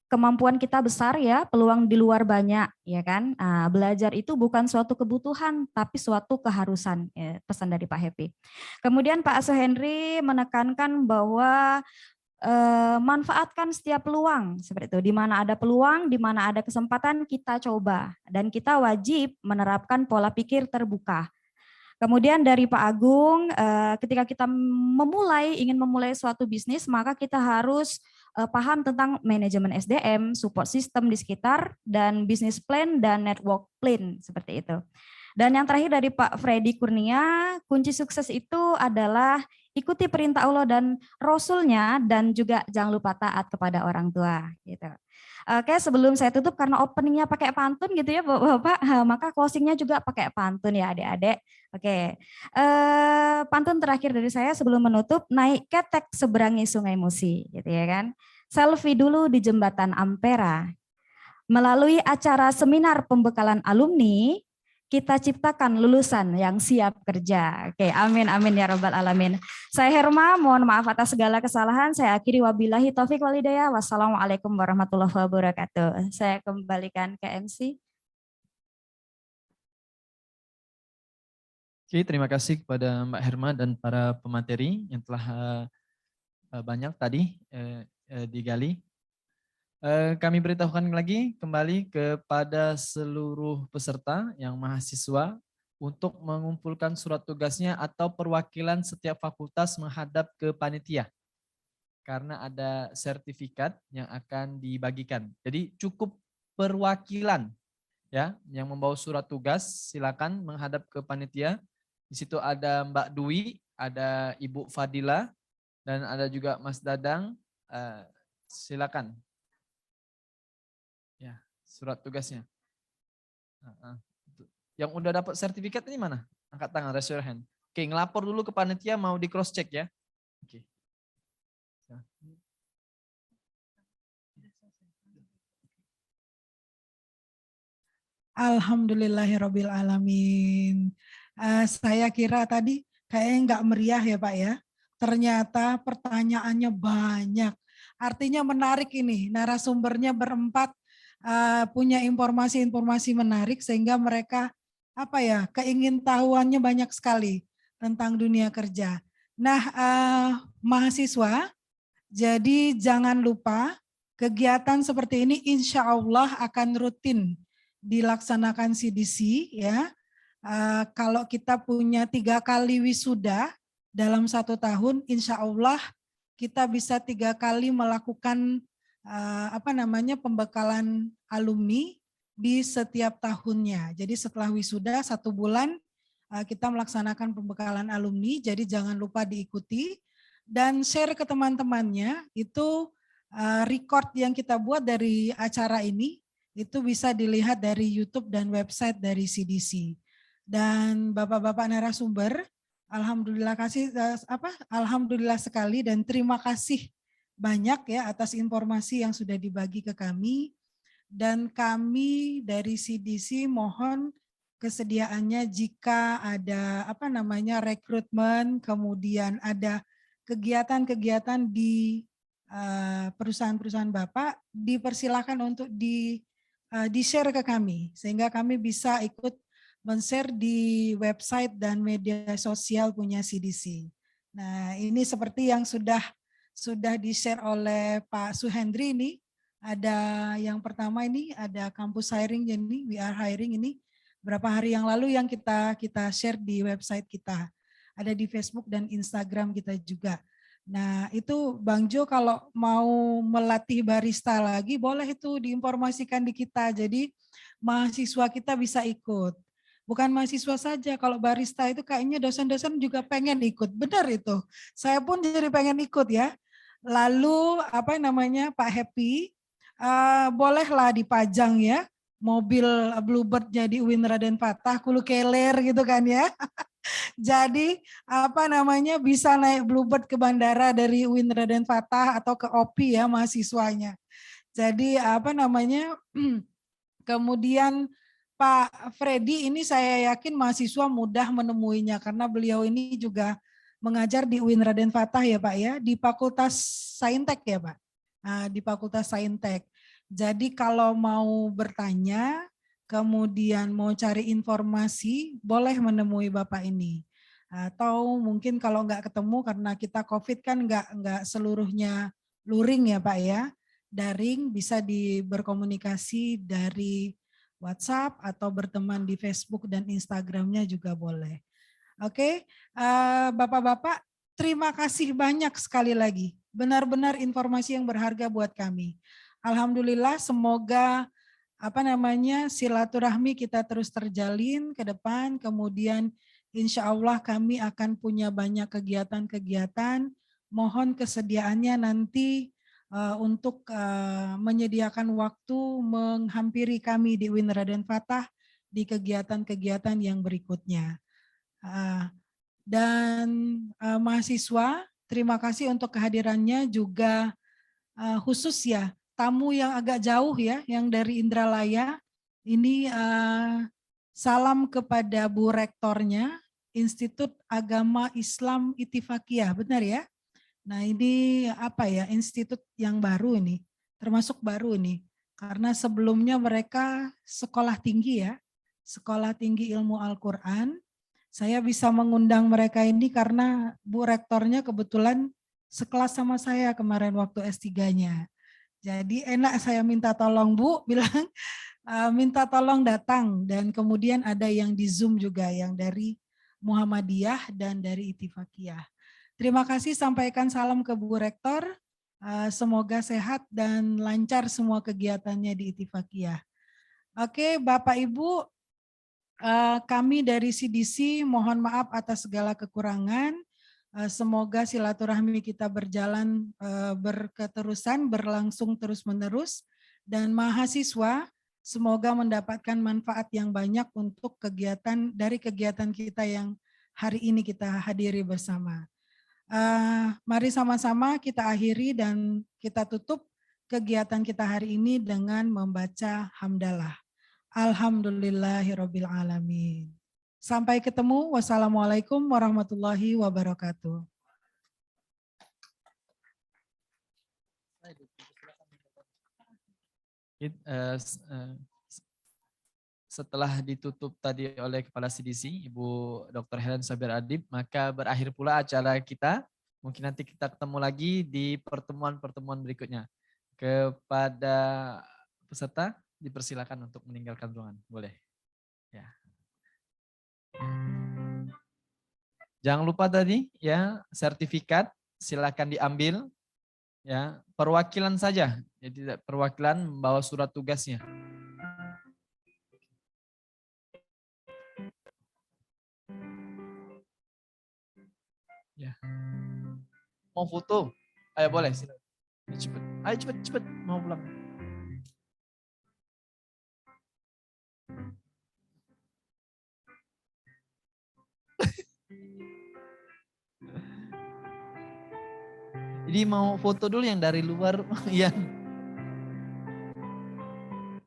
Speaker 2: kemampuan kita besar ya, peluang di luar banyak, ya kan. Belajar itu bukan suatu kebutuhan, tapi suatu keharusan, ya, pesan dari Pak Happy. Kemudian Pak Suhendri menekankan bahwa manfaatkan setiap peluang, seperti itu. Di mana ada peluang, di mana ada kesempatan, kita coba. Dan kita wajib menerapkan pola pikir terbuka. Kemudian dari Pak Agung, ketika kita ingin memulai suatu bisnis, maka kita harus paham tentang manajemen SDM, support system di sekitar, dan business plan dan network plan, seperti itu. Dan yang terakhir dari Pak Freddy Kurnia, kunci sukses itu adalah ikuti perintah Allah dan Rasul-Nya, dan juga jangan lupa taat kepada orang tua. Gitu. Oke, sebelum saya tutup, karena openingnya pakai pantun gitu ya Bapak, maka closingnya juga pakai pantun ya adik-adik. Oke, pantun terakhir dari saya sebelum menutup, naik ketek seberangi sungai Musi, gitu ya kan. Selfie dulu di jembatan Ampera. Melalui acara seminar pembekalan alumni, kita ciptakan lulusan yang siap kerja. Oke, amin amin ya rabbal alamin. Saya Herma, mohon maaf atas segala kesalahan. Saya akhiri wabillahi taufik wal hidayah. Wassalamualaikum warahmatullahi wabarakatuh. Saya kembalikan ke MC.
Speaker 13: Oke, terima kasih kepada Mbak Herma dan para pemateri yang telah banyak tadi digali. Kami beritahukan lagi kembali kepada seluruh peserta yang mahasiswa untuk mengumpulkan surat tugasnya atau perwakilan setiap fakultas menghadap ke panitia. Karena ada sertifikat yang akan dibagikan. Jadi cukup perwakilan ya yang membawa surat tugas, silakan menghadap ke panitia. Di situ ada Mbak Dwi, ada Ibu Fadila, dan ada juga Mas Dadang. Silakan. Ya, surat tugasnya. Yang udah dapat sertifikat ini mana? Angkat tangan, raise your hand. Oke, ngelapor dulu ke panitia, mau di cross check ya. Oke.
Speaker 14: Alhamdulillahirabbil alamin. Saya kira tadi kayaknya nggak meriah ya Pak ya. Ternyata pertanyaannya banyak. Artinya menarik ini, narasumbernya berempat punya informasi-informasi menarik sehingga mereka keingintahuannya banyak sekali tentang dunia kerja. Nah, mahasiswa, jadi jangan lupa kegiatan seperti ini insya Allah akan rutin dilaksanakan CDC ya. Kalau kita punya 3 kali wisuda dalam 1 tahun, insya Allah kita bisa 3 kali melakukan pembekalan alumni di setiap tahunnya. Jadi setelah wisuda 1 bulan kita melaksanakan pembekalan alumni. Jadi jangan lupa diikuti dan share ke teman-temannya. Itu record yang kita buat dari acara ini itu bisa dilihat dari YouTube dan website dari CDC. Dan bapak-bapak narasumber, alhamdulillah sekali dan terima kasih banyak ya atas informasi yang sudah dibagi ke kami. Dan kami dari CDC mohon kesediaannya jika ada rekrutmen, kemudian ada kegiatan-kegiatan di perusahaan-perusahaan Bapak, dipersilakan untuk di-share ke kami sehingga kami bisa ikut men-share di website dan media sosial punya CDC. Nah, ini seperti yang sudah di-share oleh Pak Suhendri ini. Ada yang pertama ini ada kampus hiring ini, we are hiring ini berapa hari yang lalu yang kita share di website kita. Ada di Facebook dan Instagram kita juga. Nah, itu Bang Jo kalau mau melatih barista lagi boleh itu diinformasikan di kita. Jadi mahasiswa kita bisa ikut. Bukan mahasiswa saja, kalau barista itu kayaknya dosen-dosen juga pengen ikut. Benar itu. Saya pun jadi pengen ikut ya. Lalu Pak Happy, bolehlah dipajang ya mobil Bluebird jadi UIN Raden Fatah, Kulu Keler gitu kan ya. Jadi bisa naik Bluebird ke bandara dari UIN Raden Fatah atau ke OPI ya mahasiswanya. Jadi kemudian Pak Freddy ini saya yakin mahasiswa mudah menemuinya karena beliau ini juga mengajar di UIN Raden Fatah ya Pak ya, di Fakultas Saintek ya Pak, di Fakultas Saintek. Jadi kalau mau bertanya, kemudian mau cari informasi, boleh menemui Bapak ini. Atau mungkin kalau nggak ketemu karena kita COVID kan nggak seluruhnya luring ya Pak ya, daring bisa berkomunikasi dari WhatsApp atau berteman di Facebook dan Instagramnya juga boleh. Oke, Bapak-Bapak, terima kasih banyak sekali lagi. Benar-benar informasi yang berharga buat kami. Alhamdulillah, semoga silaturahmi kita terus terjalin ke depan. Kemudian insya Allah kami akan punya banyak kegiatan-kegiatan. Mohon kesediaannya nanti untuk menyediakan waktu menghampiri kami di UIN Raden Fatah di kegiatan-kegiatan yang berikutnya. Dan mahasiswa, terima kasih untuk kehadirannya juga khusus ya tamu yang agak jauh ya, yang dari Indralaya. Ini Salam kepada Bu Rektornya, Institut Agama Islam Ittifaqiyah, benar ya? Nah ini apa ya, institut yang baru ini, termasuk baru ini. Karena sebelumnya mereka sekolah tinggi ya, Sekolah Tinggi Ilmu Al-Quran. Saya bisa mengundang mereka ini karena Bu Rektornya kebetulan sekelas sama saya kemarin waktu S3-nya. Jadi enak saya minta tolong Bu, bilang minta tolong datang. Dan kemudian ada yang di Zoom juga, yang dari Muhammadiyah dan dari Ittifaqiyah. Terima kasih, sampaikan salam ke Bu Rektor. Semoga sehat dan lancar semua kegiatannya di Ittifaqiyah. Oke, Bapak Ibu, kami dari CDC mohon maaf atas segala kekurangan. Semoga silaturahmi kita berjalan berketerusan, berlangsung terus-menerus. Dan mahasiswa semoga mendapatkan manfaat yang banyak untuk kegiatan kita yang hari ini kita hadiri bersama. Mari sama-sama kita akhiri dan kita tutup kegiatan kita hari ini dengan membaca hamdalah. Alhamdulillahirabbil alamin. Sampai ketemu. Wassalamualaikum warahmatullahi wabarakatuh.
Speaker 13: Setelah ditutup tadi oleh Kepala CDC, Ibu Dr. Helen Sabir Adib, maka berakhir pula acara kita. Mungkin nanti kita ketemu lagi di pertemuan-pertemuan berikutnya. Kepada peserta, dipersilakan untuk meninggalkan ruangan. Boleh. Ya. Jangan lupa tadi ya, sertifikat silakan diambil ya, perwakilan saja. Jadi perwakilan membawa surat tugasnya. Ya. Mau foto? Ayo boleh, silakan. Cepet. Ayo cepet mau pulang. Jadi mau foto dulu yang dari luar yang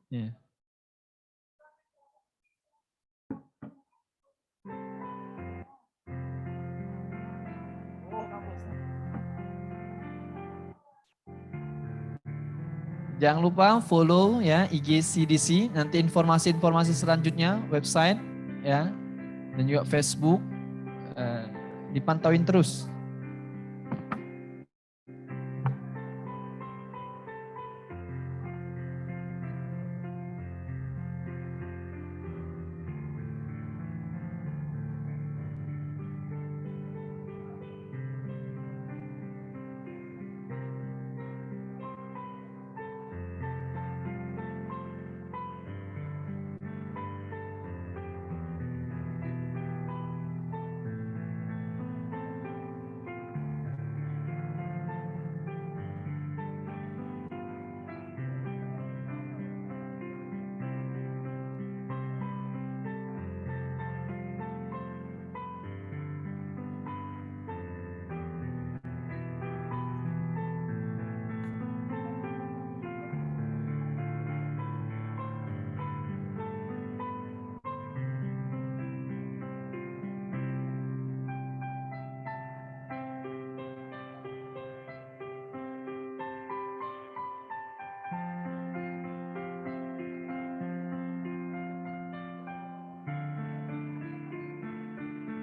Speaker 13: ya. Jangan lupa follow ya IG CDC, nanti informasi-informasi selanjutnya website ya dan juga Facebook dipantauin terus.